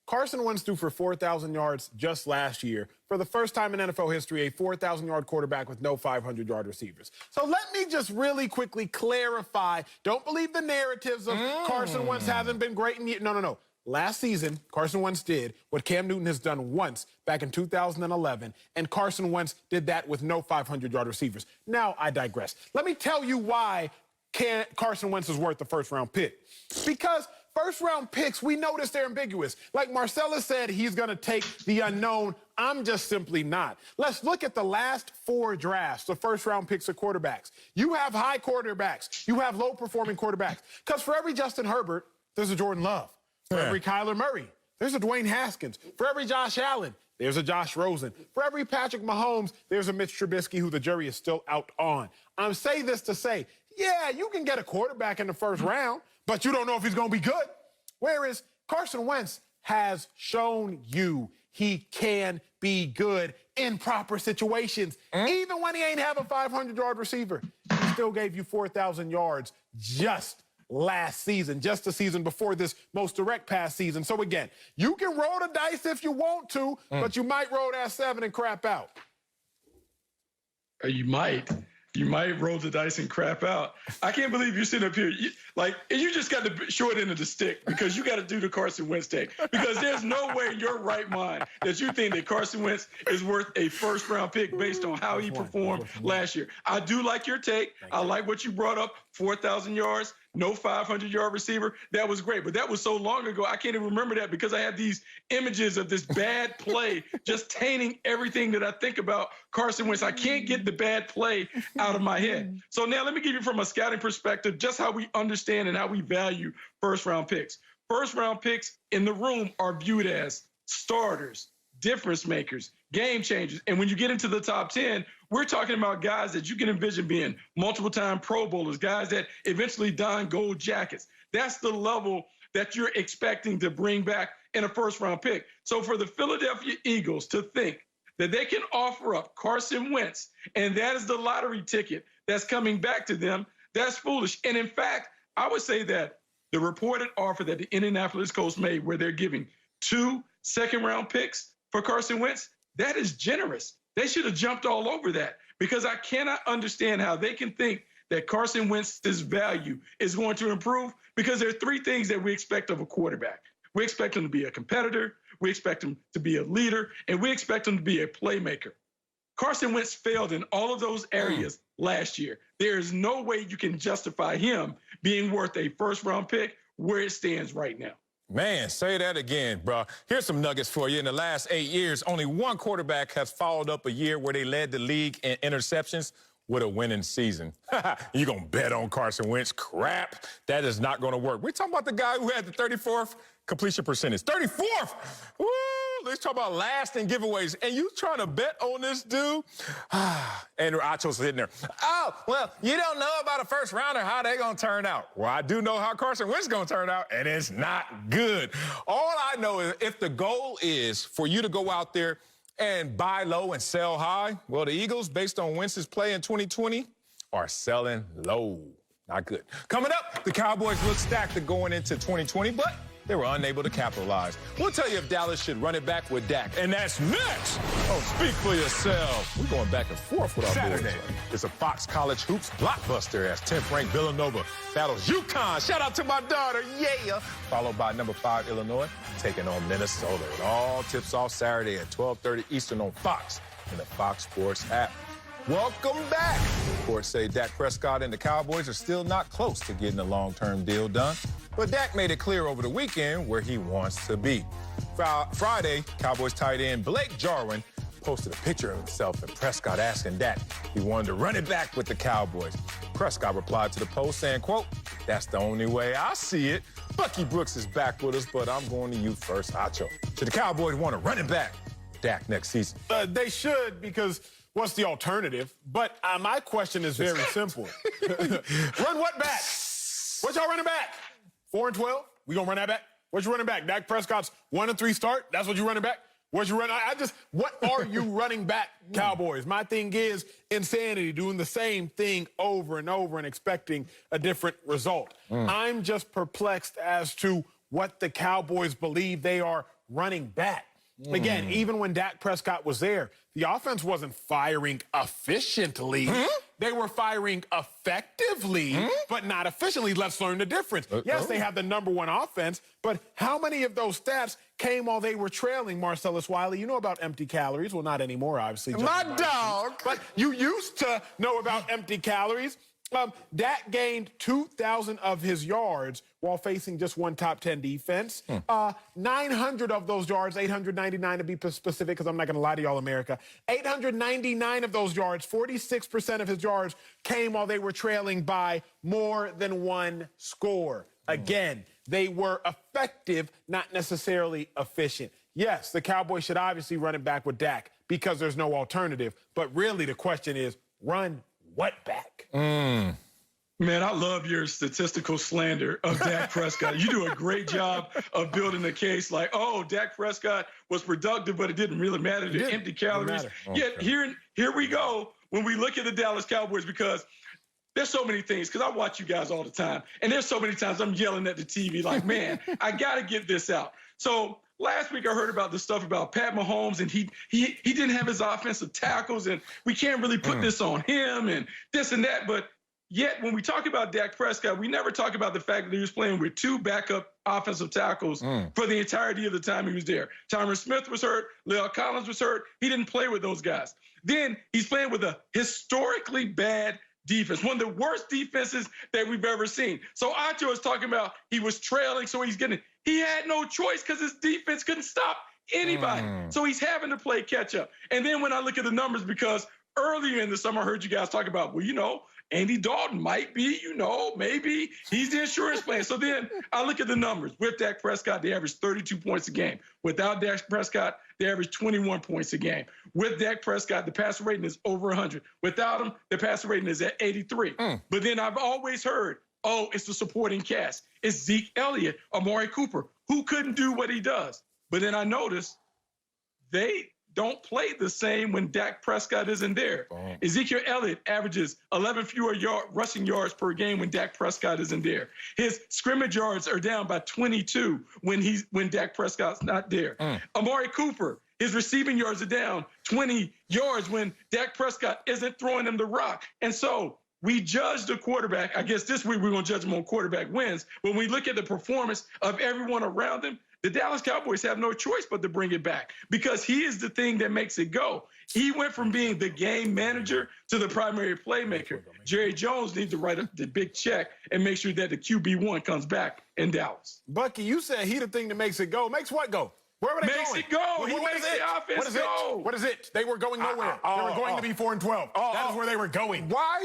Carson Wentz threw for 4,000 yards just last year. For the first time in NFL history, a 4,000-yard quarterback with no 500-yard receivers. So let me just really quickly clarify. Don't believe the narratives of Carson Wentz hasn't been great in years. No. Last season, Carson Wentz did what Cam Newton has done once back in 2011, and Carson Wentz did that with no 500-yard receivers. Now, I digress. Let me tell you why Carson Wentz is worth the first-round pick. Because first-round picks, we notice they're ambiguous. Like Marcellus said, he's going to take the unknown. I'm just simply not. Let's look at the last 4 drafts, the first-round picks of quarterbacks. You have high quarterbacks. You have low-performing quarterbacks. Because for every Justin Herbert, there's a Jordan Love. For every Kyler Murray, there's a Dwayne Haskins. For every Josh Allen, there's a Josh Rosen. For every Patrick Mahomes, there's a Mitch Trubisky who the jury is still out on. I'm saying this to say, yeah, you can get a quarterback in the first round, but you don't know if he's going to be good. Whereas Carson Wentz has shown you he can be good in proper situations. Even when he ain't have a 500-yard receiver, he still gave you 4,000 yards just last season, just the season before this most direct pass season. So again, you can roll the dice if you want to, but you might roll that 7 and crap out. You might roll the dice and crap out. I can't believe you're sitting up here. You just got the short end of the stick because you got to do the Carson Wentz take. Because there's no way in your right mind that you think that Carson Wentz is worth a first-round pick based on how he performed last year. I do like your take. I like what you brought up, 4,000 yards. No 500-yard receiver. That was great, but that was so long ago, I can't even remember that because I have these images of this bad play just tainting everything that I think about Carson Wentz. I can't get the bad play out of my head. So now let me give you from a scouting perspective just how we understand and how we value first-round picks. First-round picks in the room are viewed as starters, difference makers, game changers. And when you get into the top 10, we're talking about guys that you can envision being multiple-time Pro Bowlers, guys that eventually don gold jackets. That's the level that you're expecting to bring back in a first-round pick. So for the Philadelphia Eagles to think that they can offer up Carson Wentz, and that is the lottery ticket that's coming back to them, that's foolish. And in fact, I would say that the reported offer that the Indianapolis Colts made where they're giving 2 second-round picks for Carson Wentz, that is generous. They should have jumped all over that because I cannot understand how they can think that Carson Wentz's value is going to improve because there are 3 things that we expect of a quarterback. We expect him to be a competitor, we expect him to be a leader, and we expect him to be a playmaker. Carson Wentz failed in all of those areas last year. There is no way you can justify him being worth a first-round pick where it stands right now. Man, say that again, bro. Here's some nuggets for you. In the last 8 years, only one quarterback has followed up a year where they led the league in interceptions with a winning season. You gonna bet on Carson Wentz? Crap. That is not gonna work. We're talking about the guy who had the 34th completion percentage. 34th! Woo! Let's talk about last in giveaways. And you trying to bet on this dude? Andrew Acho's sitting there. Oh, well, you don't know about a first rounder, how they gonna turn out. Well, I do know how Carson Wentz gonna turn out, and it's not good. All I know is if the goal is for you to go out there and buy low and sell high, well, the Eagles, based on Wentz's play in 2020, are selling low. Not good. Coming up, the Cowboys look stacked going into 2020, but they were unable to capitalize. We'll tell you if Dallas should run it back with Dak. And that's next. Oh, speak for yourself. We're going back and forth with our Saturday. Boys. It's a Fox College Hoops blockbuster as 10th-ranked Villanova battles UConn. Shout out to my daughter, yeah. Followed by number 5 Illinois taking on Minnesota. It all tips off Saturday at 12:30 Eastern on Fox in the Fox Sports app. Welcome back. Reports say Dak Prescott and the Cowboys are still not close to getting a long-term deal done. But Dak made it clear over the weekend where he wants to be. Friday, Cowboys tight end Blake Jarwin posted a picture of himself and Prescott asking Dak if he wanted to run it back with the Cowboys. Prescott replied to the post saying, quote, "That's the only way I see it. Bucky Brooks is back with us, but I'm going to you first, Acho. Should the Cowboys want to run it back Dak next season?" They should, because what's the alternative? But my question is very simple. Run what back? What y'all running back? 4-12? We gonna run that back? What you running back? Dak Prescott's 1-3 start? That's what you running back? What you running? What are you running back, Cowboys? My thing is insanity, doing the same thing over and over and expecting a different result. I'm just perplexed as to what the Cowboys believe they are running back. Again, even when Dak Prescott was there, the offense wasn't firing efficiently. They were firing effectively, but not efficiently. Let's learn the difference. Yes, they have the #1 offense, but how many of those stats came while they were trailing, Marcellus Wiley? You know about empty calories. Well, not anymore, obviously. My dog. But you used to know about empty calories. Dak gained 2,000 of his yards while facing just one top 10 defense. 900 of those yards, 899 to be specific, because I'm not going to lie to y'all, America. 899 of those yards, 46% of his yards, came while they were trailing by more than one score. Again, they were effective, not necessarily efficient. Yes, the Cowboys should obviously run it back with Dak because there's no alternative. But really the question is, run what back? Man, I love your statistical slander of Dak Prescott. You do a great job of building a case like, oh, Dak Prescott was productive, but it didn't really matter. The empty calories. Yet here we go when we look at the Dallas Cowboys, because there's so many things, because I watch you guys all the time, and there's so many times I'm yelling at the TV like, man, I got to get this out. So last week I heard about the stuff about Pat Mahomes, and he didn't have his offensive tackles, and we can't really put this on him and this and that. But yet when we talk about Dak Prescott, we never talk about the fact that he was playing with 2 backup offensive tackles for the entirety of the time he was there. Tyron Smith was hurt. Lyle Collins was hurt. He didn't play with those guys. Then he's playing with a historically bad defense, one of the worst defenses that we've ever seen. So Acho is talking about he was trailing, so he had no choice because his defense couldn't stop anybody. So he's having to play catch up. And then when I look at the numbers, because earlier in the summer I heard you guys talk about, well, you know, Andy Dalton might be, you know, maybe he's the insurance plan. So then I look at the numbers. With Dak Prescott, they averaged 32 points a game. Without Dak Prescott, they averaged 21 points a game. With Dak Prescott, the passer rating is over 100. Without him, the passer rating is at 83. But then I've always heard, oh, it's the supporting cast. It's Zeke Elliott, Amari Cooper, who couldn't do what he does. But then I noticed they don't play the same when Dak Prescott isn't there. Ezekiel Elliott averages 11 fewer rushing yards per game when Dak Prescott isn't there. His scrimmage yards are down by 22 when Dak Prescott's not there. Amari Cooper, his receiving yards are down 20 yards when Dak Prescott isn't throwing them the rock. And so we judge the quarterback. I guess this week we're going to judge him on quarterback wins. When we look at the performance of everyone around him, the Dallas Cowboys have no choice but to bring it back, because he is the thing that makes it go. He went from being the game manager to the primary playmaker. Jerry Jones needs to write up the big check and make sure that the QB1 comes back in Dallas. Bucky, you said he the thing that makes it go. Makes what go? Where were they makes going? It go. Well, he makes the offense go. What is it? They were going nowhere. They were going to be 4-12. That is where they were going. Why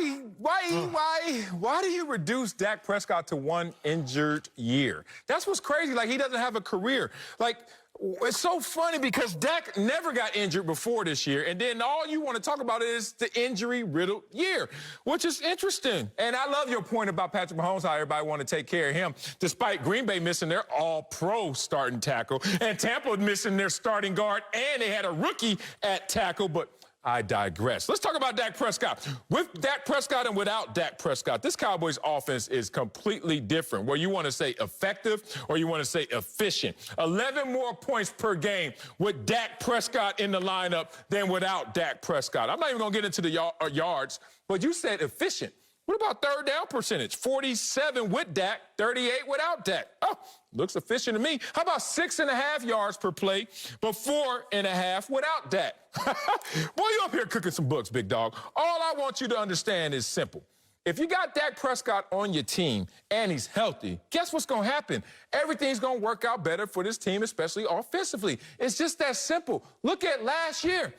do you reduce Dak Prescott to 1 injured year? That's what's crazy. Like, he doesn't have a career. Like, it's so funny because Dak never got injured before this year, and then all you want to talk about is the injury-riddled year, which is interesting. And I love your point about Patrick Mahomes, how everybody want to take care of him, despite Green Bay missing their all-pro starting tackle, and Tampa missing their starting guard, and they had a rookie at tackle, but I digress. Let's talk about Dak Prescott. With Dak Prescott and without Dak Prescott, this Cowboys offense is completely different, where you want to say effective or you want to say efficient. 11 more points per game with Dak Prescott in the lineup than without Dak Prescott. I'm not even going to get into the yards, but you said efficient. What about third down percentage? 47 with Dak, 38 without Dak. Oh, looks efficient to me. How about 6.5 yards per play, but 4.5 without Dak? Boy, you up here cooking some books, big dog. All I want you to understand is simple. If you got Dak Prescott on your team and he's healthy, guess what's going to happen? Everything's going to work out better for this team, especially offensively. It's just that simple. Look at last year.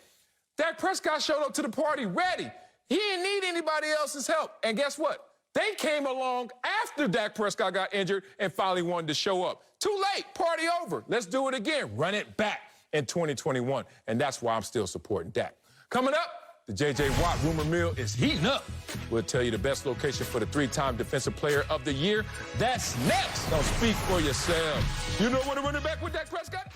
Dak Prescott showed up to the party ready. He didn't need anybody else's help. And guess what? They came along after Dak Prescott got injured and finally wanted to show up. Too late. Party over. Let's do it again. Run it back in 2021. And that's why I'm still supporting Dak. Coming up, the J.J. Watt rumor mill is heating up. We'll tell you the best location for the 3-time Defensive Player of the Year. That's next. Don't speak for yourself. You know what to run it back with Dak Prescott?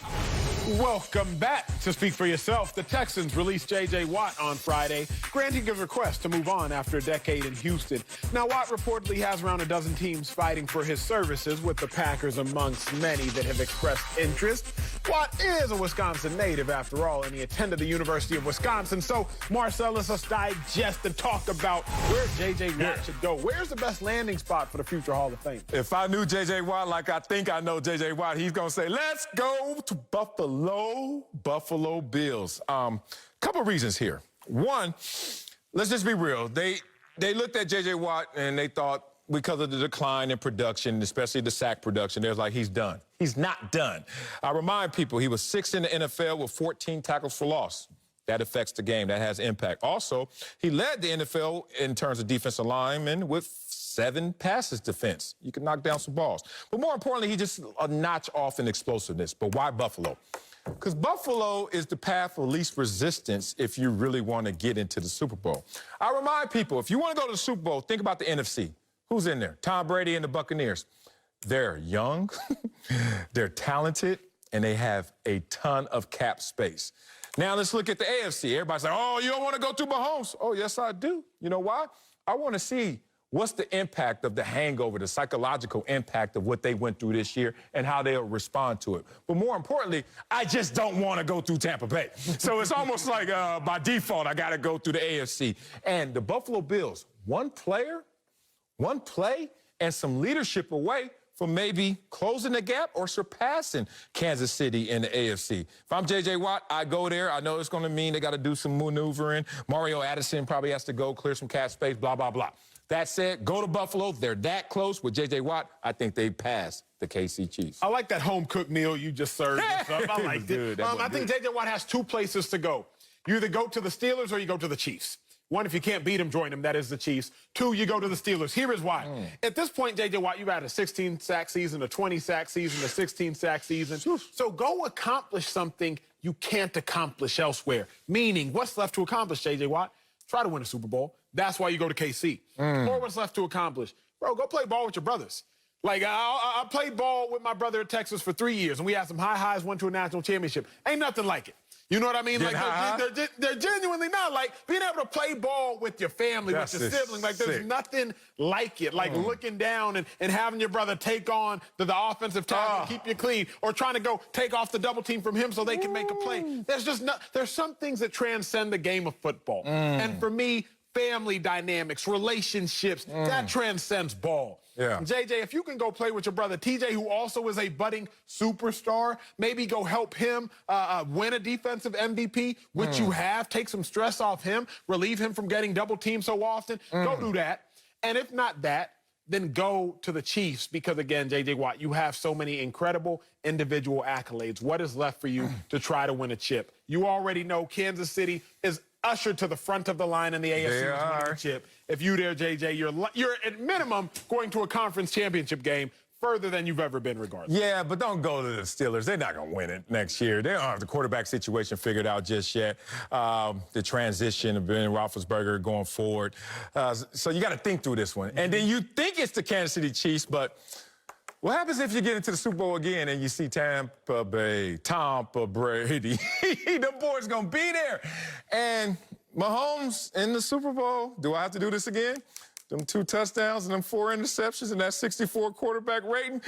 Welcome back to Speak for Yourself. The Texans released J.J. Watt on Friday, granting his request to move on after a decade in Houston. Now, Watt reportedly has around a dozen teams fighting for his services, with the Packers amongst many that have expressed interest. Watt is a Wisconsin native, after all, and he attended the University of Wisconsin. So, Marcellus, let's digest and talk about where J.J. Watt should go. Where's the best landing spot for the future Hall of Fame? If I knew J.J. Watt like I think I know J.J. Watt, he's going to say, let's go to Buffalo Bills. Couple reasons here. One, let's just be real. They looked at J.J. Watt and they thought, because of the decline in production, especially the sack production, they're like, he's done. He's not done. I remind people, he was 6th in the NFL with 14 tackles for loss. That affects the game. That has impact. Also, he led the NFL in terms of defensive linemen with 7 passes defense. You can knock down some balls. But more importantly, he just a notch off in explosiveness. But why Buffalo? Because Buffalo is the path of least resistance if you really want to get into the Super Bowl. I remind people, if you want to go to the Super Bowl, think about the NFC. Who's in there? Tom Brady and the Buccaneers. They're young, they're talented, and they have a ton of cap space. Now let's look at the AFC. Everybody's like, oh, you don't want to go through Mahomes. Oh, yes, I do. You know why? I want to see what's the impact of the hangover, the psychological impact of what they went through this year and how they'll respond to it. But more importantly, I just don't want to go through Tampa Bay. So it's almost like by default, I got to go through the AFC. And the Buffalo Bills, one play, and some leadership away from maybe closing the gap or surpassing Kansas City in the AFC. If I'm J.J. Watt, I go there. I know it's going to mean they got to do some maneuvering. Mario Addison probably has to go clear some cap space, blah, blah, blah. That said, go to Buffalo. They're that close with J.J. Watt. I think they pass the KC Chiefs. I like that home-cooked meal you just served. I liked it. I think J.J. Watt has 2 places to go. You either go to the Steelers or you go to the Chiefs. 1, if you can't beat them, join them. That is the Chiefs. 2, you go to the Steelers. Here is why. At this point, J.J. Watt, you've had a 16-sack season, a 20-sack season, a 16-sack season. So go accomplish something you can't accomplish elsewhere. Meaning, what's left to accomplish, J.J. Watt? Try to win a Super Bowl. That's why you go to KC. Or what's left to accomplish? Bro, go play ball with your brothers. Like, I played ball with my brother at Texas for 3 years, and we had some high highs, went to a national championship. Ain't nothing like it. You know what I mean? Like, they're genuinely not. Like, being able to play ball with your family, with your siblings, like, there's nothing like it. Like, looking down and having your brother take on the offensive tackle and keep you clean, or trying to go take off the double team from him so they can make a play. There's some things that transcend the game of football. And for me, family dynamics, relationships, that transcends ball. Yeah. JJ, if you can go play with your brother TJ, who also is a budding superstar, maybe go help him win a defensive MVP, which you have, take some stress off him, relieve him from getting double teamed so often, go do that. And if not that, then go to the Chiefs, because again, J.J. Watt, you have so many incredible individual accolades. What is left for you to try to win a chip? You already know Kansas City is ushered to the front of the line in the AFC chip. If you there, JJ, you're at minimum going to a conference championship game further than you've ever been, regardless. Yeah, but don't go to the Steelers. They're not going to win it next year. They don't have the quarterback situation figured out just yet. The transition of Ben Roethlisberger going forward. So you got to think through this one. And then you think it's the Kansas City Chiefs, but what happens if you get into the Super Bowl again and you see Tampa Brady? The boy's going to be there. And Mahomes in the Super Bowl, do I have to do this again? Them 2 touchdowns and them 4 interceptions and that 64 quarterback rating?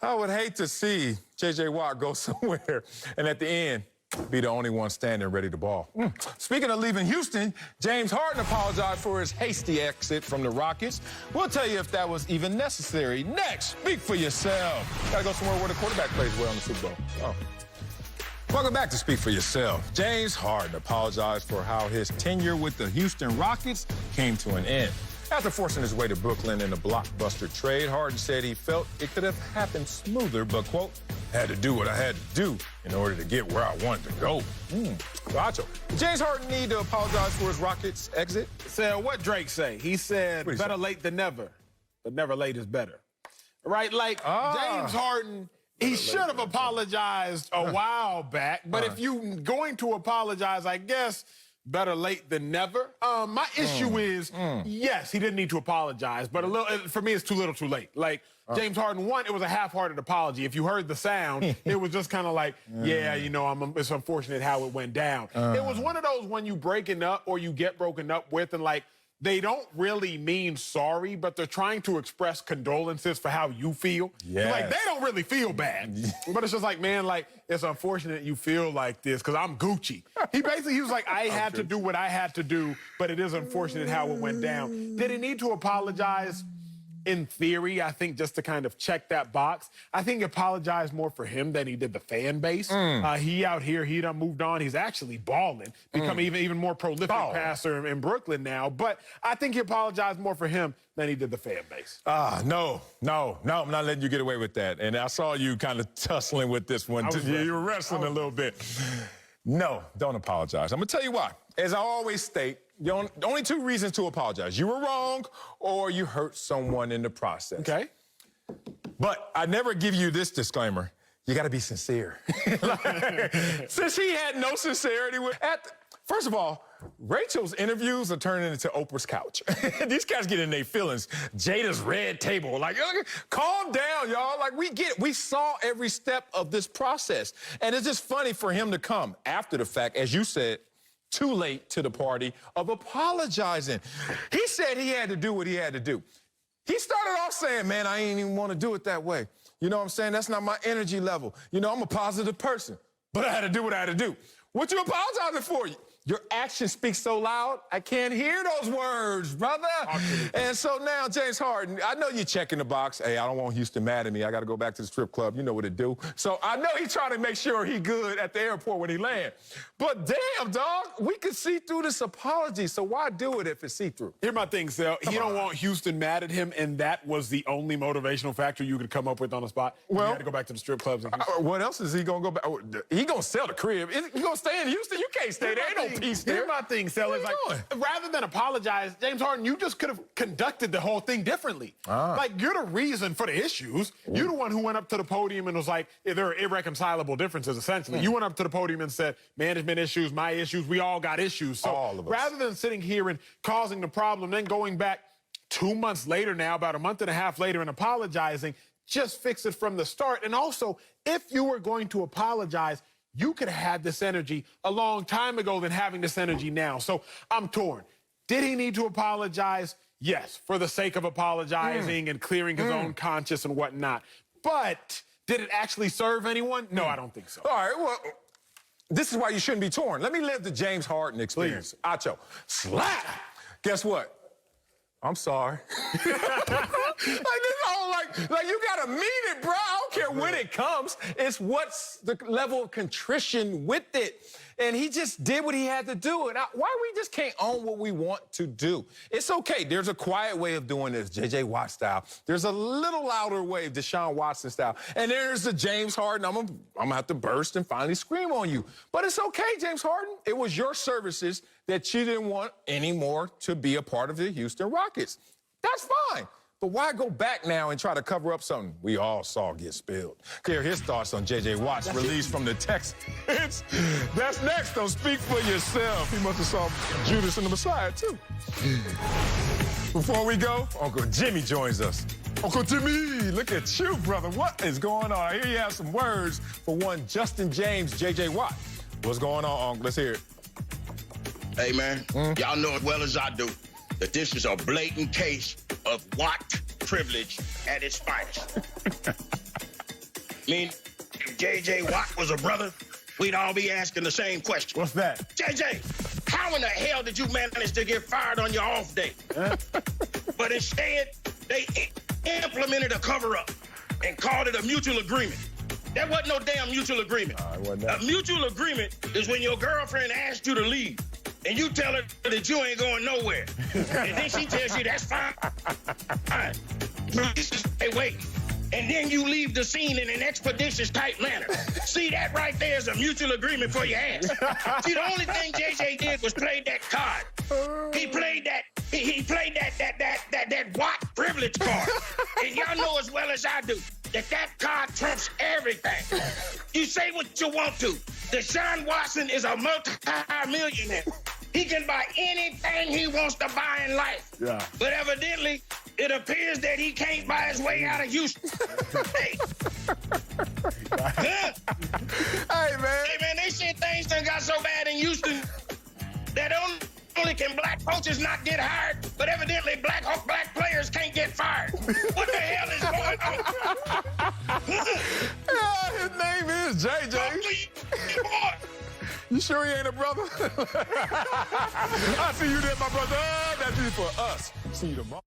I would hate to see J.J. Watt go somewhere and at the end be the only one standing ready to ball. Speaking of leaving Houston, James Harden apologized for his hasty exit from the Rockets. We'll tell you if that was even necessary. Next, speak for yourself. Gotta go somewhere where the quarterback plays well in the Super Bowl. Welcome back to Speak for Yourself. James Harden apologized for how his tenure with the Houston Rockets came to an end. After forcing his way to Brooklyn in a blockbuster trade, Harden said he felt it could have happened smoother, but, quote, had to do what I had to do in order to get where I wanted to go. Gotcha. James Harden need to apologize for his Rockets exit? Said what Drake say? He said, better late than never, but never late is better. Right? Like, James Harden, he should have apologized a while back, but if you going to apologize, I guess better late than never. My issue is, yes, he didn't need to apologize, but for me, it's too little too late. Like, James Harden, one, it was a half-hearted apology. If you heard the sound, it was just kind of like, yeah, you know, it's unfortunate how it went down. It was one of those when you breaking up or you get broken up with and, like, they don't really mean sorry, but they're trying to express condolences for how you feel. Yes. Like, they don't really feel bad. But it's just like, man, like, it's unfortunate you feel like this because I'm Gucci. He was like, I had to do what I had to do, but it is unfortunate how it went down. Did he need to apologize? In theory, I think just to kind of check that box. I think he apologized more for him than he did the fan base. He out here, he done moved on. He's actually balling, becoming even more prolific passer in Brooklyn now. But I think he apologized more for him than he did the fan base. No, I'm not letting you get away with that. And I saw you kind of tussling with this one. You were wrestling a little bit. No, don't apologize. I'm going to tell you why. As I always state, the only two reasons to apologize. You were wrong or you hurt someone in the process. Okay. But I never give you this disclaimer. You got to be sincere. Since he had no sincerity first of all, Rachel's interviews are turning into Oprah's couch. These guys get in their feelings. Jada's red table. Like, calm down, y'all. Like, we get it. We saw every step of this process. And it's just funny for him to come after the fact, as you said, too late to the party of apologizing. He said he had to do what he had to do. He started off saying, man, I ain't even want to do it that way. You know what I'm saying? That's not my energy level. You know, I'm a positive person, but I had to do what I had to do. What you apologizing for? Your action speaks so loud, I can't hear those words, brother. And so now, James Harden, I know you're checking the box. Hey, I don't want Houston mad at me. I got to go back to the strip club. You know what it do. So I know he's trying to make sure he good at the airport when he land. But damn, dog, we could see through this apology. So why do it if it's see-through? Here's my thing, Sal. He don't want Houston mad at him, and that was the only motivational factor you could come up with on the spot. Well, you had to go back to the strip clubs. In Houston. What else is he going to go back? He going to sell the crib. He going to stay in Houston? You can't stay there. Ain't no peace there. Here's my thing, Sal. Is like, rather than apologize, James Harden, you just could have conducted the whole thing differently. Like, you're the reason for the issues. You're the one who went up to the podium and was like, there are irreconcilable differences, essentially. You went up to the podium and said, management issues, my issues, we all got issues. So all of us. Rather than sitting here and causing the problem, then going back 2 months later now, about a month and a half later, and apologizing, just fix it from the start. And also, if you were going to apologize, you could have had this energy a long time ago than having this energy now. So I'm torn. Did he need to apologize? Yes, for the sake of apologizing and clearing his own conscience and whatnot. But did it actually serve anyone? No, I don't think so. All right, well, this is why you shouldn't be torn. Let me live the James Harden experience. Acho, slap. Guess what? I'm sorry. Like you gotta mean it, bro. I don't care when it comes. It's what's the level of contrition with it. And he just did what he had to do. And why we just can't own what we want to do? It's okay. There's a quiet way of doing this, J.J. Watt style. There's a little louder way, Deshaun Watson style. And there's the James Harden. I'm gonna have to burst and finally scream on you. But it's okay, James Harden. It was your services that you didn't want anymore to be a part of the Houston Rockets. That's fine. But why go back now and try to cover up something we all saw get spilled? Hear his thoughts on J.J. Watt's release from the Texans. That's next on Speak for Yourself. He must have saw Judas and the Messiah, too. Before we go, Uncle Jimmy joins us. Uncle Jimmy, look at you, brother. What is going on? I hear you have some words for one Justin James, J.J. Watt. What's going on, Uncle? Let's hear it. Hey, man, y'all know as well as I do that this is a blatant case of Watt privilege at its finest. I mean, if J.J. Watt was a brother, we'd all be asking the same question. What's that? J.J., how in the hell did you manage to get fired on your off day? But instead, they implemented a cover-up and called it a mutual agreement. That wasn't no damn mutual agreement. A mutual agreement is when your girlfriend asked you to leave. and you tell her that you ain't going nowhere. And then she tells you that's fine. Hey, wait. And then you leave the scene in an expeditious type manner. See, that right there is a mutual agreement for your ass. See, the only thing JJ did was play that card. He played that. He played that Watt privilege card. And y'all know as well as I do that card trumps everything. You say what you want to. Deshaun Watson is a multi-millionaire. He can buy anything he wants to buy in life. Yeah. But evidently, it appears that he can't buy his way out of Houston. Hey. Huh? Hey, man. Hey, man, they said things done got so bad in Houston that only can black coaches not get hired, but evidently black players can't get fired. What the hell is going on? Yeah, his name is JJ. You sure he ain't a brother? I see you there, my brother. That's it for us. See you tomorrow.